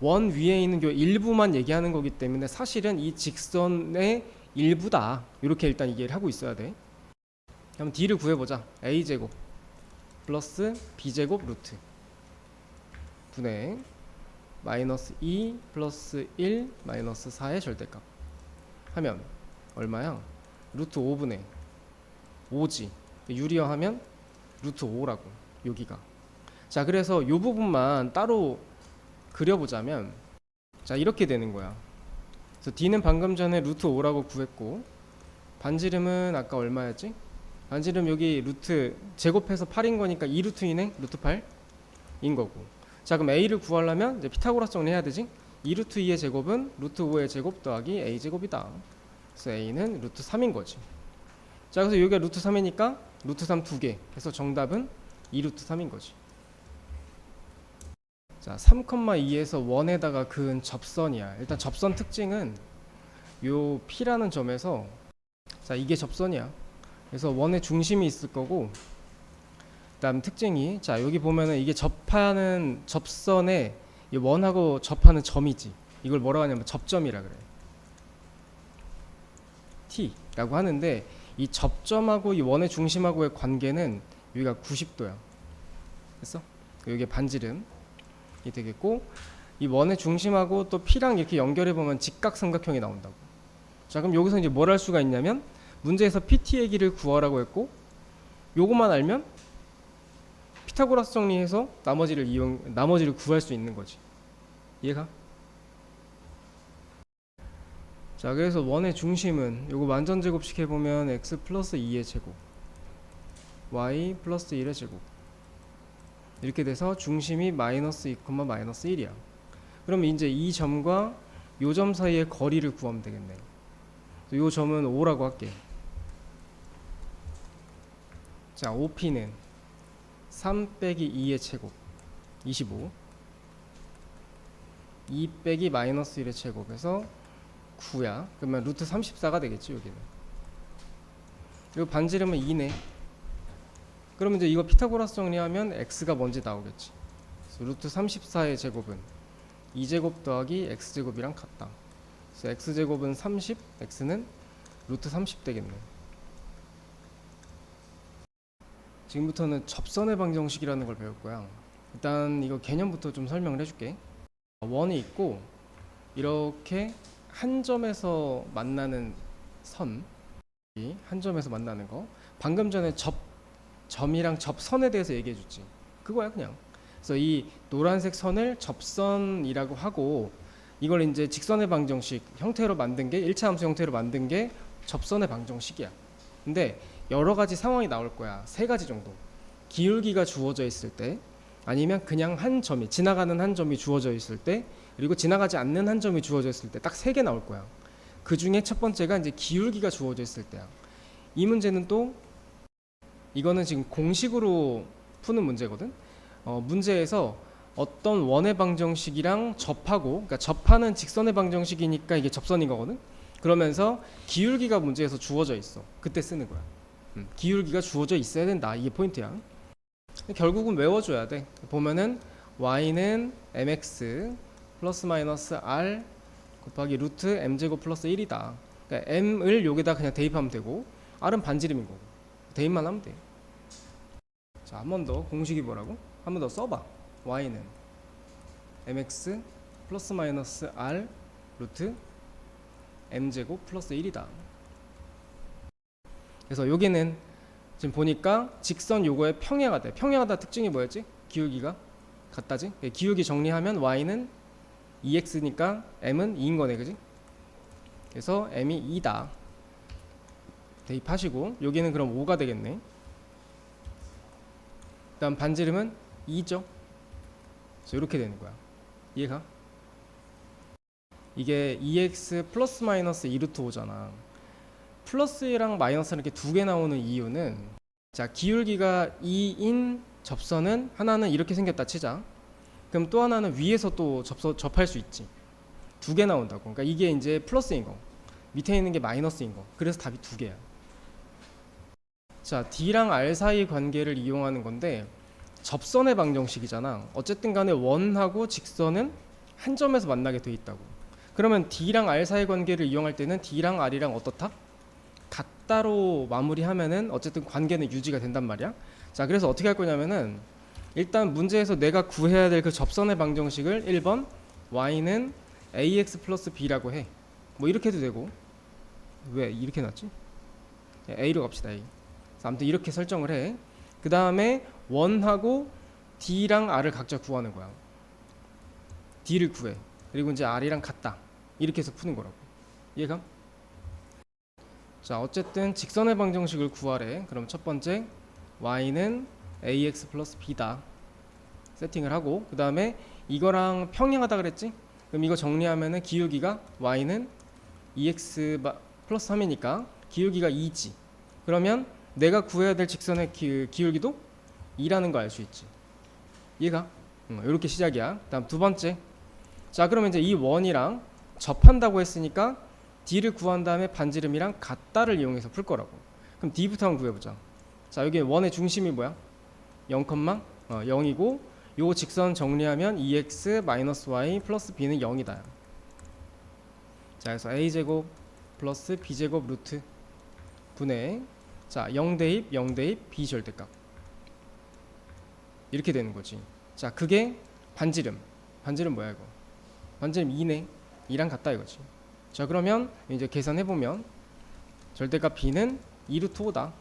S1: 원 위에 있는 요 일부만 얘기하는 거기 때문에 사실은 이 직선의 일부다. 이렇게 일단 얘기를 하고 있어야 돼. 그럼 D를 구해보자. A제곱 플러스 B제곱 루트 분의 마이너스 2 플러스 1 마이너스 4의 절대값 하면 얼마야? 루트 5분의 5지. 유리화하면 루트 5라고 여기가. 자, 그래서 이 부분만 따로 그려보자면 자, 이렇게 되는 거야. 그래서 D는 방금 전에 루트 5라고 구했고 반지름은 아까 얼마였지? 반지름 여기 루트 제곱해서 8인 거니까 2루트 2네? 루트 8인 거고. 자, 그럼 A를 구하려면 이제 피타고라스 정리해야 되지? 2루트 2의 제곱은 루트 5의 제곱 더하기 A제곱이다. 그래서 A는 루트 3인 거지. 자, 그래서 여기가 루트 3이니까 루트 3 2개. 그래서 정답은 2루트 3인 거지. 자, 3,2에서 1에다가 그은 접선이야. 일단 접선 특징은 요 P라는 점에서 자, 이게 접선이야. 그래서 원의 중심이 있을 거고 그다음 특징이 자, 여기 보면은 이게 접하는 접선에 이 원하고 접하는 점이지. 이걸 뭐라고 하냐면 접점이라 그래. T라고 하는데 이 접점하고 이 원의 중심하고의 관계는 여기가 90도야. 됐어? 여기 반지름이 되겠고 이 원의 중심하고 또 P랑 이렇게 연결해 보면 직각삼각형이 나온다고. 자, 그럼 여기서 이제 뭘 할 수가 있냐면 문제에서 PT의 길이를 구하라고 했고 요것만 알면 피타고라스 정리해서 나머지를 구할 수 있는 거지. 이해가? 자, 그래서 원의 중심은 요거 완전 제곱식 해보면 x 플러스 2의 제곱 y 플러스 1의 제곱 이렇게 돼서 중심이 마이너스 2, 마이너스 1이야. 그럼 이제 이 점과 요 점 사이의 거리를 구하면 되겠네. 요 점은 5라고 할게. 자, OP는 3 빼기 2의 제곱 25 2 빼기 마이너스 1의 제곱에서 9야. 그러면 루트 34가 되겠지 여기는. 그리고 반지름은 2네. 그러면 이제 이거 피타고라스 정리하면 x가 뭔지 나오겠지. 그래서 루트 34의 제곱은 2제곱 더하기 x제곱이랑 같다. 그래서 x제곱은 30, x는 루트 30 되겠네. 지금부터는 접선의 방정식이라는 걸 배울 거야. 일단 이거 개념부터 좀 설명을 해줄게. 원이 있고 이렇게 한 점에서 만나는 선, 한 점에서 만나는 거. 방금 전에 점이랑 접선에 대해서 얘기해줬지. 그거야 그냥. 그래서 이 노란색 선을 접선이라고 하고 이걸 이제 직선의 방정식 형태로 만든 게 1차 함수 형태로 만든 게 접선의 방정식이야. 근데 여러 가지 상황이 나올 거야. 3가지 정도. 기울기가 주어져 있을 때, 아니면 그냥 한 점이 지나가는 한 점이 주어져 있을 때, 그리고 지나가지 않는 한 점이 주어져 있을 때 딱 3개 나올 거야. 그 중에 첫 번째가 이제 기울기가 주어져 있을 때야. 이 문제는 또 이거는 지금 공식으로 푸는 문제거든. 문제에서 어떤 원의 방정식이랑 접하고, 그러니까 접하는 직선의 방정식이니까 이게 접선인 거거든. 그러면서 기울기가 문제에서 주어져 있어. 그때 쓰는 거야. 기울기가 주어져 있어야 된다. 이게 포인트야. 결국은 외워줘야 돼. 보면은 y는 mx 플러스 마이너스 r 곱하기 루트 m제곱 플러스 1이다. 그러니까 m을 여기다 그냥 대입하면 되고 r은 반지름인 거고 대입만 하면 돼. 자, 한 번 더 공식이 뭐라고? 한 번 더 써봐. y는 mx 플러스 마이너스 r 루트 m제곱 플러스 1이다. 그래서 여기는 지금 보니까 직선 요거의 평행하다. 평행하다 특징이 뭐였지? 기울기가 같다지? 기울기 정리하면 y는 2x니까 m은 2인 거네, 그지? 그래서 m이 2다 대입하시고, 여기는 그럼 5가 되겠네. 그 다음 반지름은 2죠. 그래서 이렇게 되는 거야. 이해가? 이게 2x 플러스 마이너스 2루트 5잖아. 플러스랑 마이너스는 이렇게 두 개 나오는 이유는, 자, 기울기가 2인 접선은 하나는 이렇게 생겼다 치자. 그럼 또 하나는 위에서 또 접할 수 있지. 두 개 나온다고. 그러니까 이게 이제 플러스인 거, 밑에 있는 게 마이너스인 거. 그래서 답이 두 개야. 자, D랑 R 사이 관계를 이용하는 건데, 접선의 방정식이잖아. 어쨌든 간에 원하고 직선은 한 점에서 만나게 돼 있다고. 그러면 D랑 R 사이 관계를 이용할 때는 D랑 R이랑 어떻다? 같다로 마무리하면은 어쨌든 관계는 유지가 된단 말이야. 자, 그래서 어떻게 할 거냐면은, 일단 문제에서 내가 구해야 될 그 접선의 방정식을 1번 y는 ax 플러스 b라고 해. 뭐 이렇게 해도 되고, 왜 이렇게 놨지? a로 갑시다. a. 아무튼 이렇게 설정을 해. 그 다음에 원하고 d랑 r을 각자 구하는 거야. d를 구해. 그리고 이제 r이랑 같다, 이렇게 해서 푸는 거라고. 이해가? 자, 어쨌든 직선의 방정식을 구하래. 그럼 첫 번째 y는 ax 플러스 b다 세팅을 하고, 그 다음에 이거랑 평행하다 그랬지? 그럼 이거 정리하면은 기울기가 y는 2x 플러스 3이니까 기울기가 2지. 그러면 내가 구해야 될 직선의 기울기도 2라는 거 알 수 있지. 이해가? 이렇게 시작이야. 다음 두 번째. 자, 그러면 이제 이 원이랑 접한다고 했으니까 d를 구한 다음에 반지름이랑 같다를 이용해서 풀 거라고. 그럼 d부터 한번 구해보자. 자, 여기 원의 중심이 뭐야? 0,0이고 요 직선 정리하면 2x-y 플러스 b는 0이다. 자, 그래서 a제곱 플러스 b제곱 루트 분의, 자, 0대입 0대입 b 절대값, 이렇게 되는 거지. 자, 그게 반지름. 반지름 뭐야 이거? 반지름 2네. 2랑 같다 이거지. 자, 그러면 이제 계산해보면 절대값 b는 2루트 5다.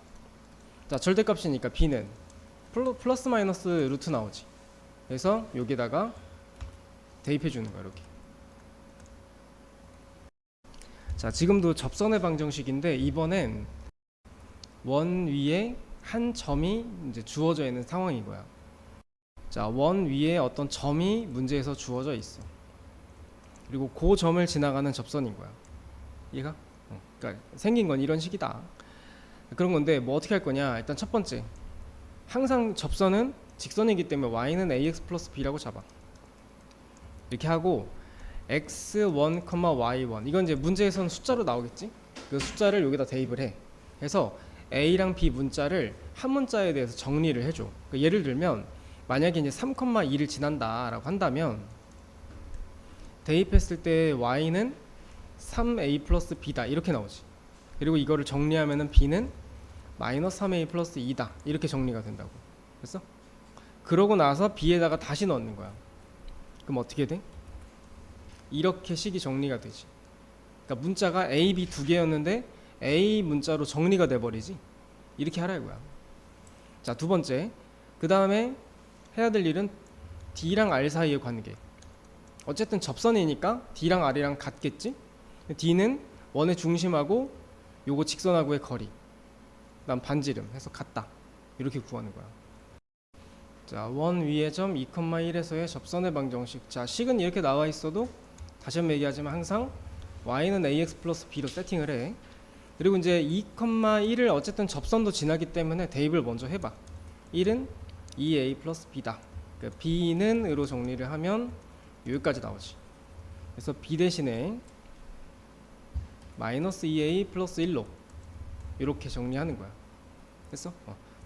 S1: 자, 절대값이니까 b는 플러스 마이너스 루트 나오지. 그래서 여기다가 대입해 주는 거야, 이렇게. 자, 지금도 접선의 방정식인데 이번엔 원 위에 한 점이 이제 주어져 있는 상황인 거야. 자, 원 위에 어떤 점이 문제에서 주어져 있어. 그리고 그 점을 지나가는 접선인 거야. 이해가? 그러니까 생긴 건 이런 식이다. 그런 건데 뭐 어떻게 할 거냐? 일단 첫 번째, 항상 접선은 직선이기 때문에 y는 ax 플러스 b라고 잡아. 이렇게 하고 x1, y1, 이건 이제 문제에서는 숫자로 나오겠지? 그 숫자를 여기다 대입을 해. 그래서 a랑 b 문자를 한 문자에 대해서 정리를 해줘. 그러니까 예를 들면 만약에 이제 3,2를 지난다라고 한다면 대입했을 때 y는 3a 플러스 b다 이렇게 나오지. 그리고 이거를 정리하면은 b는 마이너스 3a 플러스 2다 이렇게 정리가 된다고. 됐어? 그러고 나서 b에다가 다시 넣는 거야. 그럼 어떻게 돼? 이렇게 식이 정리가 되지. 그러니까 문자가 a, b 두 개였는데 a 문자로 정리가 돼버리지. 이렇게 하라 이거야. 자, 두 번째, 그 다음에 해야 될 일은 d랑 r 사이의 관계. 어쨌든 접선이니까 d랑 r이랑 같겠지. d는 원의 중심하고 요거 직선하고의 거리, 그다음 반지름 해서 같다, 이렇게 구하는 거야. 자, 원 위의 점 2,1에서의 접선의 방정식. 자, 식은 이렇게 나와 있어도 다시 한번 얘기하지만 항상 y는 ax 플러스 b로 세팅을 해. 그리고 이제 2,1을 어쨌든 접선도 지나기 때문에 대입을 먼저 해봐. 1은 2a 플러스 b다. 그러니까 b는 으로 정리를 하면 여기까지 나오지. 그래서 b 대신에 마이너스 2a 플러스 1로 이렇게 정리하는 거야. 됐어?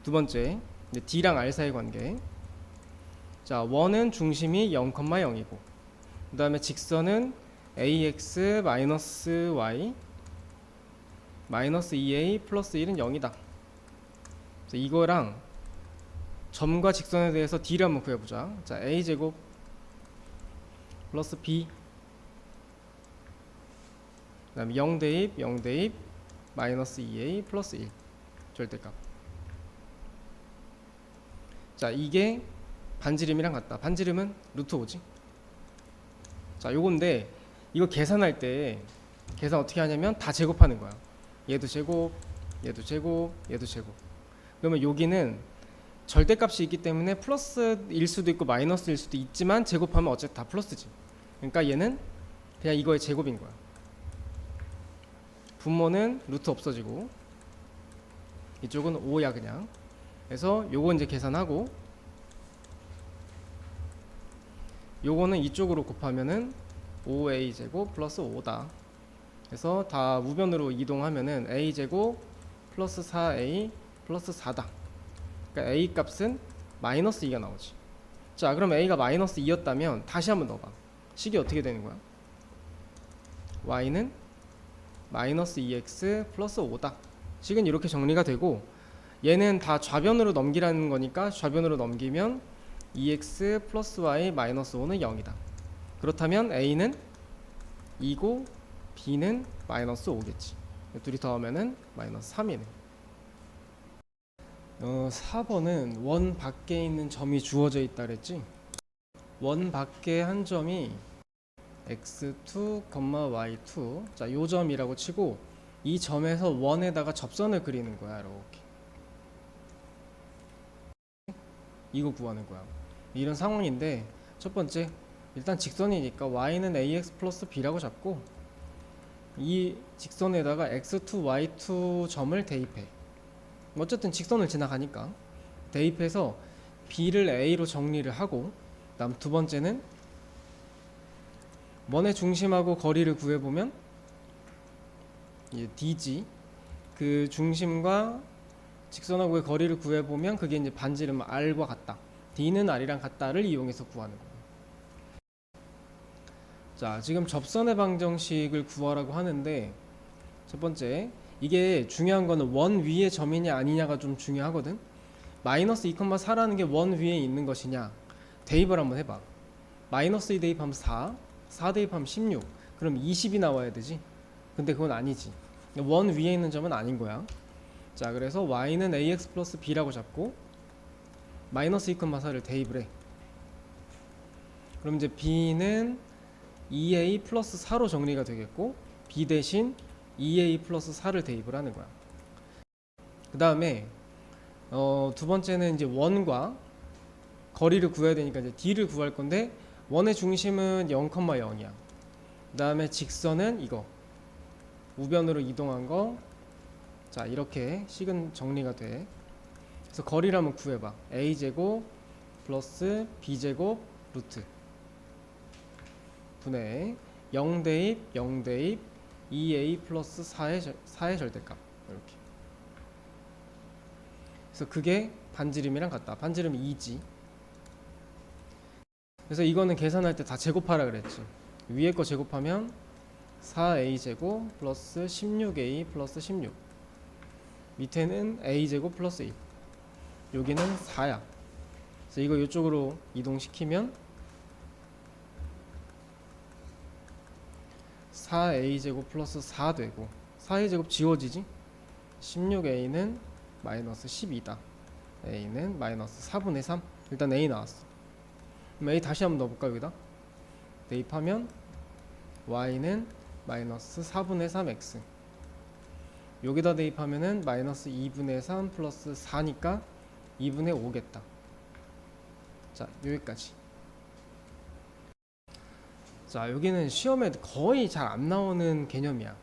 S1: 두 번째, 이제 d랑 r 사이 관계. 자, 원은 중심이 0,0이고 그 다음에 직선은 ax 마이너스 y 마이너스 2a 플러스 1은 0이다. 그래서 이거랑 점과 직선에 대해서 d를 한번 구해보자. 자, a제곱 플러스 b, 그 다음에 0대입 0대입 마이너스 2a 플러스 1 절대값. 자, 이게 반지름이랑 같다. 반지름은 루트 5지. 자, 요건데 이거 계산할 때 계산 어떻게 하냐면 다 제곱하는 거야. 얘도 제곱, 얘도 제곱, 얘도 제곱. 그러면 여기는 절대값이 있기 때문에 플러스일 수도 있고 마이너스일 수도 있지만 제곱하면 어쨌든 다 플러스지. 그러니까 얘는 그냥 이거의 제곱인 거야. 분모는 루트 없어지고 이쪽은 5야 그냥. 그래서 요거 이제 계산하고 요거는 이쪽으로 곱하면은 5a 제곱 플러스 5다. 그래서 다 우변으로 이동하면은 a 제곱 플러스 4a 플러스 4다. 그러니까 a 값은 마이너스 2가 나오지. 자, 그럼 a가 마이너스 2였다면 다시 한번 넣어봐. 식이 어떻게 되는 거야? y는 마이너스 2x 플러스 5다. 식은 이렇게 정리가 되고 얘는 다 좌변으로 넘기라는 거니까 좌변으로 넘기면 2x 플러스 y 마이너스 5는 0이다. 그렇다면 a는 2고 b는 마이너스 5겠지. 둘이 더하면은 마이너스 3이네. 4번은 원 밖에 있는 점이 주어져 있다 그랬지. 원 밖에 한 점이 x2, y2. 자, 요 점이라고 치고 이 점에서 원에다가 접선을 그리는 거야. 이렇게. 이거 구하는 거야. 이런 상황인데 첫 번째 일단 직선이니까 y는 ax 플러스 b라고 잡고 이 직선에다가 x2, y2 점을 대입해. 어쨌든 직선을 지나가니까 대입해서 b를 a로 정리를 하고 다음 두 번째는 원의 중심하고 거리를 구해보면 dg 그 중심과 직선하고의 거리를 구해보면 그게 이제 반지름 r과 같다. d는 r이랑 같다를 이용해서 구하는 거예요. 자, 지금 접선의 방정식을 구하라고 하는데 첫 번째 이게 중요한 거는 원 위의 점이냐 아니냐가 좀 중요하거든. 마이너스 2,4라는 게 원 위에 있는 것이냐 대입을 한번 해봐. 마이너스 2 대입하면 4 대입하면 16 그럼 20이 나와야 되지. 근데 그건 아니지. 원 위에 있는 점은 아닌 거야. 자, 그래서 y는 ax 플러스 b라고 잡고 마이너스 2,4를 대입을 해. 그럼 이제 b는 2a 플러스 4로 정리가 되겠고 b 대신 2a 플러스 4를 대입을 하는 거야. 그 다음에 두 번째는 이제 원과 거리를 구해야 되니까 이제 d를 구할 건데 원의 중심은 0,0이야. 그 다음에 직선은 이거 우변으로 이동한 거. 자, 이렇게 식은 정리가 돼. 그래서 거리를 한번 구해봐. a제곱 플러스 b제곱 루트 분의 0대입 0대입 2a 플러스 4의 절대값 이렇게. 그래서 그게 반지름이랑 같다. 반지름 2지. 그래서 이거는 계산할 때 다 제곱하라 그랬지. 위에 거 제곱하면 4a 제곱 플러스 16a 플러스 16 밑에는 a 제곱 플러스 1 여기는 4야. 그래서 이거 이쪽으로 이동시키면 4a 제곱 플러스 4 되고 4a 제곱 지워지지. 16a는 마이너스 12다. a는 마이너스 4분의 3. 일단 a 나왔어. 그럼 a 다시 한번 넣어볼까 여기다. 대입하면 y는 마이너스 4분의 3x 여기다 대입하면은 마이너스 2분의 3 플러스 4니까 2분의 5겠다. 자, 여기까지. 자, 여기는 시험에 거의 잘 안 나오는 개념이야.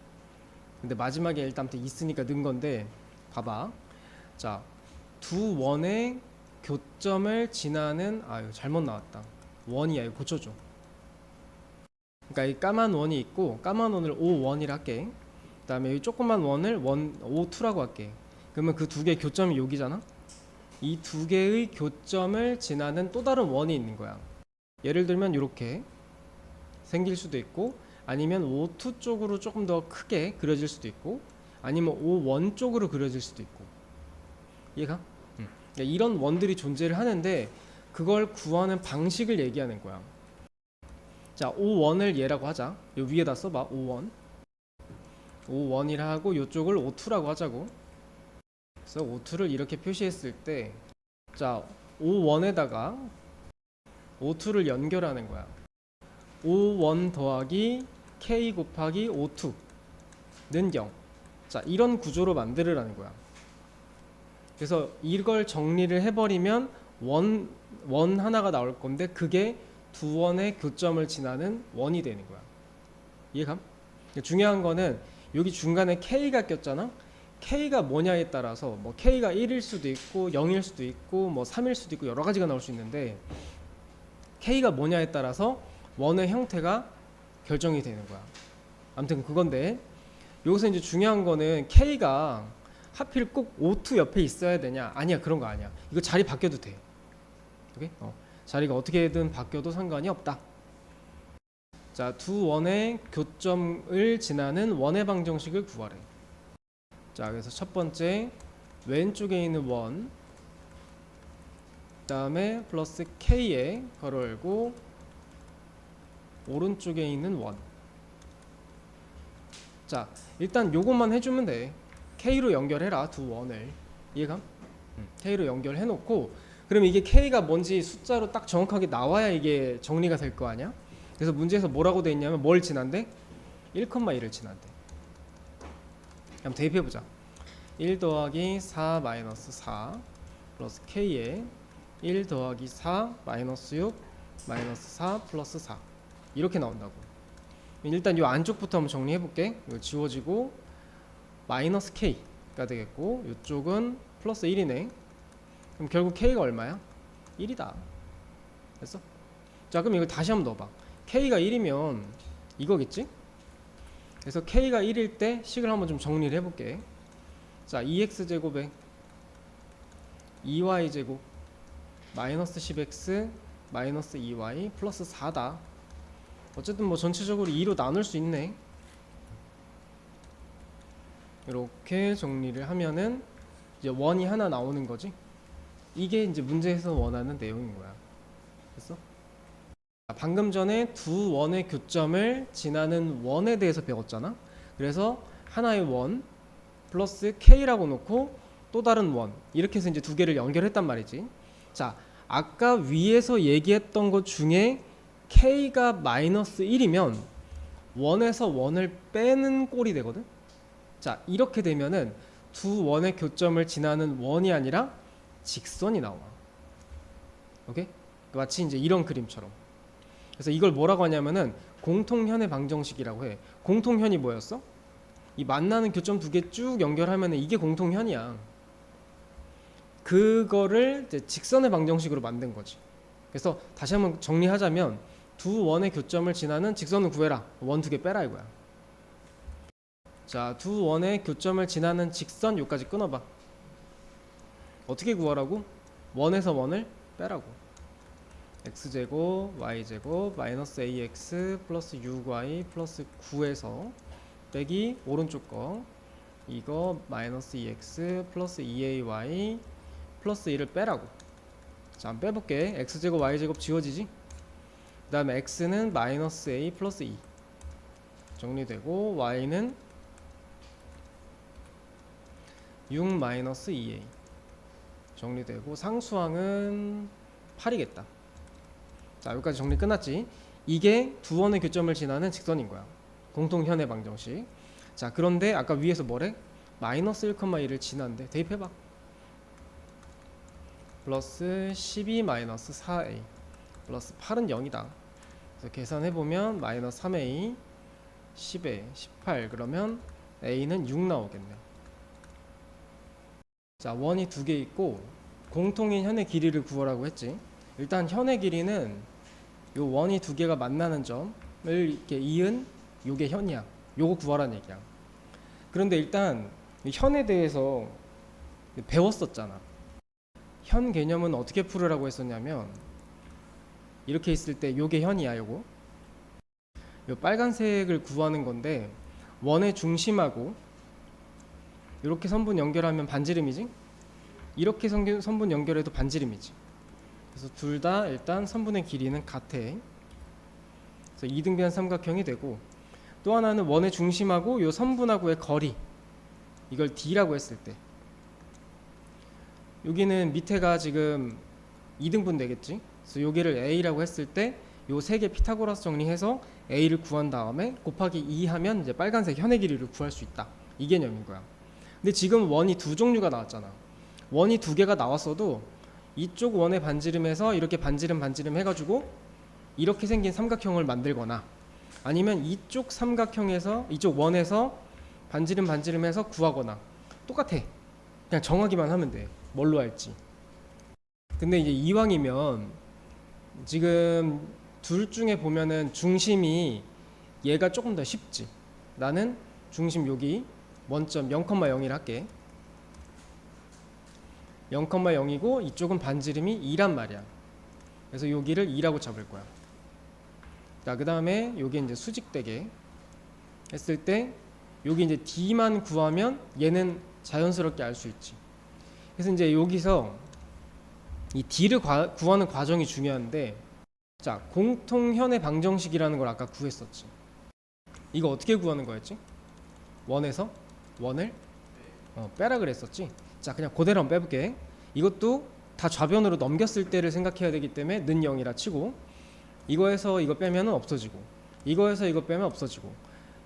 S1: 근데 마지막에 일단 있으니까 넣은 건데 봐봐. 자, 두 원의 교점을 지나는 이거 잘못 나왔다. 원이야. 이거 고쳐줘. 그러니까 이 까만 원이 있고 까만 원을 O1이라 할게. 그 다음에 이 조그만 원을 O2라고 할게. 그러면 그 두 개의 교점이 여기잖아. 이 두 개의 교점을 지나는 또 다른 원이 있는 거야. 예를 들면 이렇게 생길 수도 있고 아니면 O2 쪽으로 조금 더 크게 그려질 수도 있고 아니면 O1 쪽으로 그려질 수도 있고. 이해가? 그러니까 이런 원들이 존재를 하는데 그걸 구하는 방식을 얘기하는 거야. 자, O1을 얘라고 하자. 요 위에다 써봐. O1이라 하고 요쪽을 O2라고 하자고. 그래서 O2를 이렇게 표시했을 때 자, O1에다가 O2를 연결하는 거야. O1 더하기 K 곱하기 O2는 0. 자, 이런 구조로 만들으라는 거야. 그래서 이걸 정리를 해버리면 원 하나가 나올 건데 그게 두 원의 교점을 지나는 원이 되는 거야. 이해감? 중요한 거는 여기 중간에 K가 꼈잖아. K가 뭐냐에 따라서 뭐 K가 1일 수도 있고 0일 수도 있고 뭐 3일 수도 있고 여러 가지가 나올 수 있는데 K가 뭐냐에 따라서 원의 형태가 결정이 되는 거야. 아무튼 그건데 여기서 이제 중요한 거는 K가 하필 꼭 O2 옆에 있어야 되냐? 아니야, 그런 거 아니야. 이거 자리 바뀌어도 돼. 오케이? 자리가 어떻게든 바뀌어도 상관이 없다. 자, 두 원의 교점을 지나는 원의 방정식을 구하래. 자, 그래서 첫 번째 왼쪽에 있는 원, 그 다음에 플러스 K에 괄호 열고 오른쪽에 있는 원. 자, 일단 요것만 해주면 돼. K로 연결해라, 두 원을. 이해감? K로 연결해놓고 그럼 이게 K가 뭔지 숫자로 딱 정확하게 나와야 이게 정리가 될 거 아니야? 그래서 문제에서 뭐라고 돼 있냐면 뭘 지난대? 1,1을 지난대. 한번 대입해보자. 1 더하기 4 마이너스 4 플러스 K에 1 더하기 4 마이너스 6 마이너스 4 플러스 4 이렇게 나온다고. 일단 이 안쪽부터 한번 정리해볼게. 이거 지워지고 마이너스 K가 되겠고 이쪽은 플러스 1이네. 그럼 결국 K가 얼마야? 1이다. 됐어? 자, 그럼 이걸 다시 한번 넣어봐. K가 1이면 이거겠지? 그래서 K가 1일 때 식을 한번 좀 정리를 해볼게. 자, 2x제곱에 2y제곱 마이너스 10x 마이너스 2y 플러스 4다. 어쨌든 뭐 전체적으로 2로 나눌 수 있네. 이렇게 정리를 하면은 이제 원이 하나 나오는 거지. 이게 이제 문제에서 원하는 내용인 거야. 됐어? 방금 전에 두 원의 교점을 지나는 원에 대해서 배웠잖아. 그래서 하나의 원 플러스 K라고 놓고 또 다른 원 이렇게 해서 이제 두 개를 연결했단 말이지. 자, 아까 위에서 얘기했던 것 중에 K가 마이너스 1이면 원에서 원을 빼는 꼴이 되거든. 자, 이렇게 되면은 두 원의 교점을 지나는 원이 아니라 직선이 나와. 오케이? 마치 이제 이런 그림처럼. 그래서 이걸 뭐라고 하냐면은 공통현의 방정식이라고 해. 공통현이 뭐였어? 이 만나는 교점 두 개 쭉 연결하면은 이게 공통현이야. 그거를 이제 직선의 방정식으로 만든 거지. 그래서 다시 한번 정리하자면 두 원의 교점을 지나는 직선을 구해라. 원 두 개 빼라 이거야. 자, 두 원의 교점을 지나는 직선 여기까지 끊어봐. 어떻게 구하라고? 원에서 원을 빼라고. x제곱 y제곱 마이너스 ax 플러스 6y 플러스 9에서 빼기 오른쪽 거 이거 마이너스 2x 플러스 2ay 플러스 1을 빼라고. 자, 한번 빼볼게. x제곱 y제곱 지워지지? 그 다음에 x는 마이너스 a 플러스 2 정리되고 y는 6 마이너스 2a 정리되고 상수항은 8이겠다. 자, 여기까지 정리 끝났지? 이게 두 원의 교점을 지나는 직선인 거야. 공통현의 방정식. 자, 그런데 아까 위에서 뭐래? 마이너스 1,1을 지난데 대입해봐. 플러스 12 마이너스 4a 플러스 8은 0이다. 그래서 계산해보면 마이너스 3a 10에 18 그러면 a는 6 나오겠네. 자, 원이 두 개 있고 공통인 현의 길이를 구하라고 했지. 일단 현의 길이는 요 원이 두 개가 만나는 점을 이렇게 이은 요게 현이야. 요거 구하라는 얘기야. 그런데 일단 현에 대해서 배웠었잖아. 현 개념은 어떻게 풀으라고 했었냐면 이렇게 있을 때 요게 현이야. 요거 요 빨간색을 구하는 건데 원의 중심하고 이렇게 선분 연결하면 반지름이지. 이렇게 선분 연결해도 반지름이지. 그래서 둘 다 일단 선분의 길이는 같아. 그래서 이등변 삼각형이 되고 또 하나는 원의 중심하고 요 선분하고의 거리 이걸 D라고 했을 때 여기는 밑에가 지금 2등분 되겠지. 그래서 여기를 a라고 했을 때 요 세 개 피타고라스 정리해서 a를 구한 다음에 곱하기 2 하면 이제 빨간색 현의 길이를 구할 수 있다. 이 개념인 거야. 근데 지금 원이 두 종류가 나왔잖아. 원이 두 개가 나왔어도 이쪽 원의 반지름에서 이렇게 반지름 해가지고 이렇게 생긴 삼각형을 만들거나 아니면 이쪽 삼각형에서 이쪽 원에서 반지름해서 구하거나 똑같아. 그냥 정하기만 하면 돼. 뭘로 할지. 근데 이제 이왕이면 지금 둘 중에 보면은 중심이 얘가 조금 더 쉽지. 나는 중심 여기 원점 0,0을 할게. 0,0이고 이쪽은 반지름이 2란 말이야. 그래서 여기를 2라고 잡을 거야. 자, 그 다음에 여기 이제 수직되게 했을 때 여기 이제 D만 구하면 얘는 자연스럽게 알 수 있지. 그래서 이제 여기서 이 D를 구하는 과정이 중요한데, 자, 공통현의 방정식이라는 걸 아까 구했었지. 이거 어떻게 구하는 거였지? 원에서 원을 빼라 그랬었지. 자, 그냥 그대로 한번 빼볼게. 이것도 다 좌변으로 넘겼을 때를 생각해야 되기 때문에 는 0이라 치고, 이거에서 이거 빼면은 없어지고, 이거에서 이거 빼면 없어지고,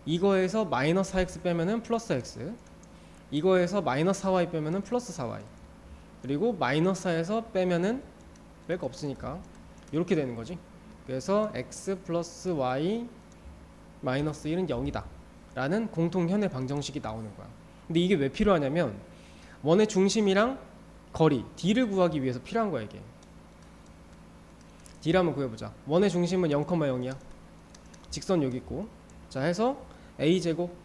S1: 이거에서 마이너스 4x 빼면은 플러스 x, 이거에서 마이너스 4y 빼면은 플러스 4y, 그리고 마이너스 4에서 빼면은 뺄 거 없으니까 이렇게 되는 거지. 그래서 x 플러스 y 마이너스 1은 0이다 라는 공통현의 방정식이 나오는 거야. 근데 이게 왜 필요하냐면 원의 중심이랑 거리 d를 구하기 위해서 필요한 거야. 이게 d를 한번 구해보자. 원의 중심은 0,0이야. 직선 여기 있고, 자 해서 a제곱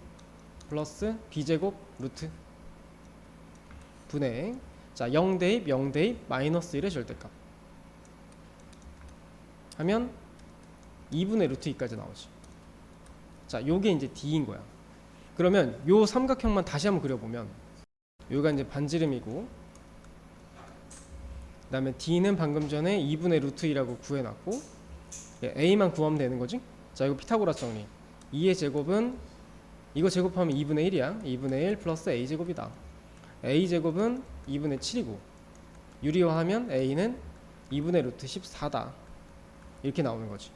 S1: 플러스 b제곱 루트 분의, 자 0 대입 0 대입 마이너스 1의 절대값 하면 2분의 루트 2까지 나오지. 자 요게 이제 d인 거야. 그러면 요 삼각형만 다시 한번 그려보면 여기가 이제 반지름이고, 그 다음에 d는 방금 전에 2분의 루트 2라고 구해놨고, a만 구하면 되는 거지. 자 이거 피타고라스 정리. 2의 제곱은 이거 제곱하면 2분의 1이야 2분의 1 플러스 a제곱이다. a제곱은 2분의 7이고 유리화하면 a는 2분의 루트 14다 이렇게 나오는 거지.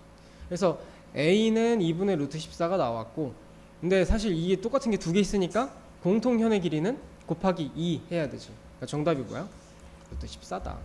S1: 그래서 a는 2분의 루트 14가 나왔고, 근데 사실 이게 똑같은 게 두 개 있으니까 공통현의 길이는 곱하기 2 해야 되지. 그러니까 정답이 뭐야? 루트 14다.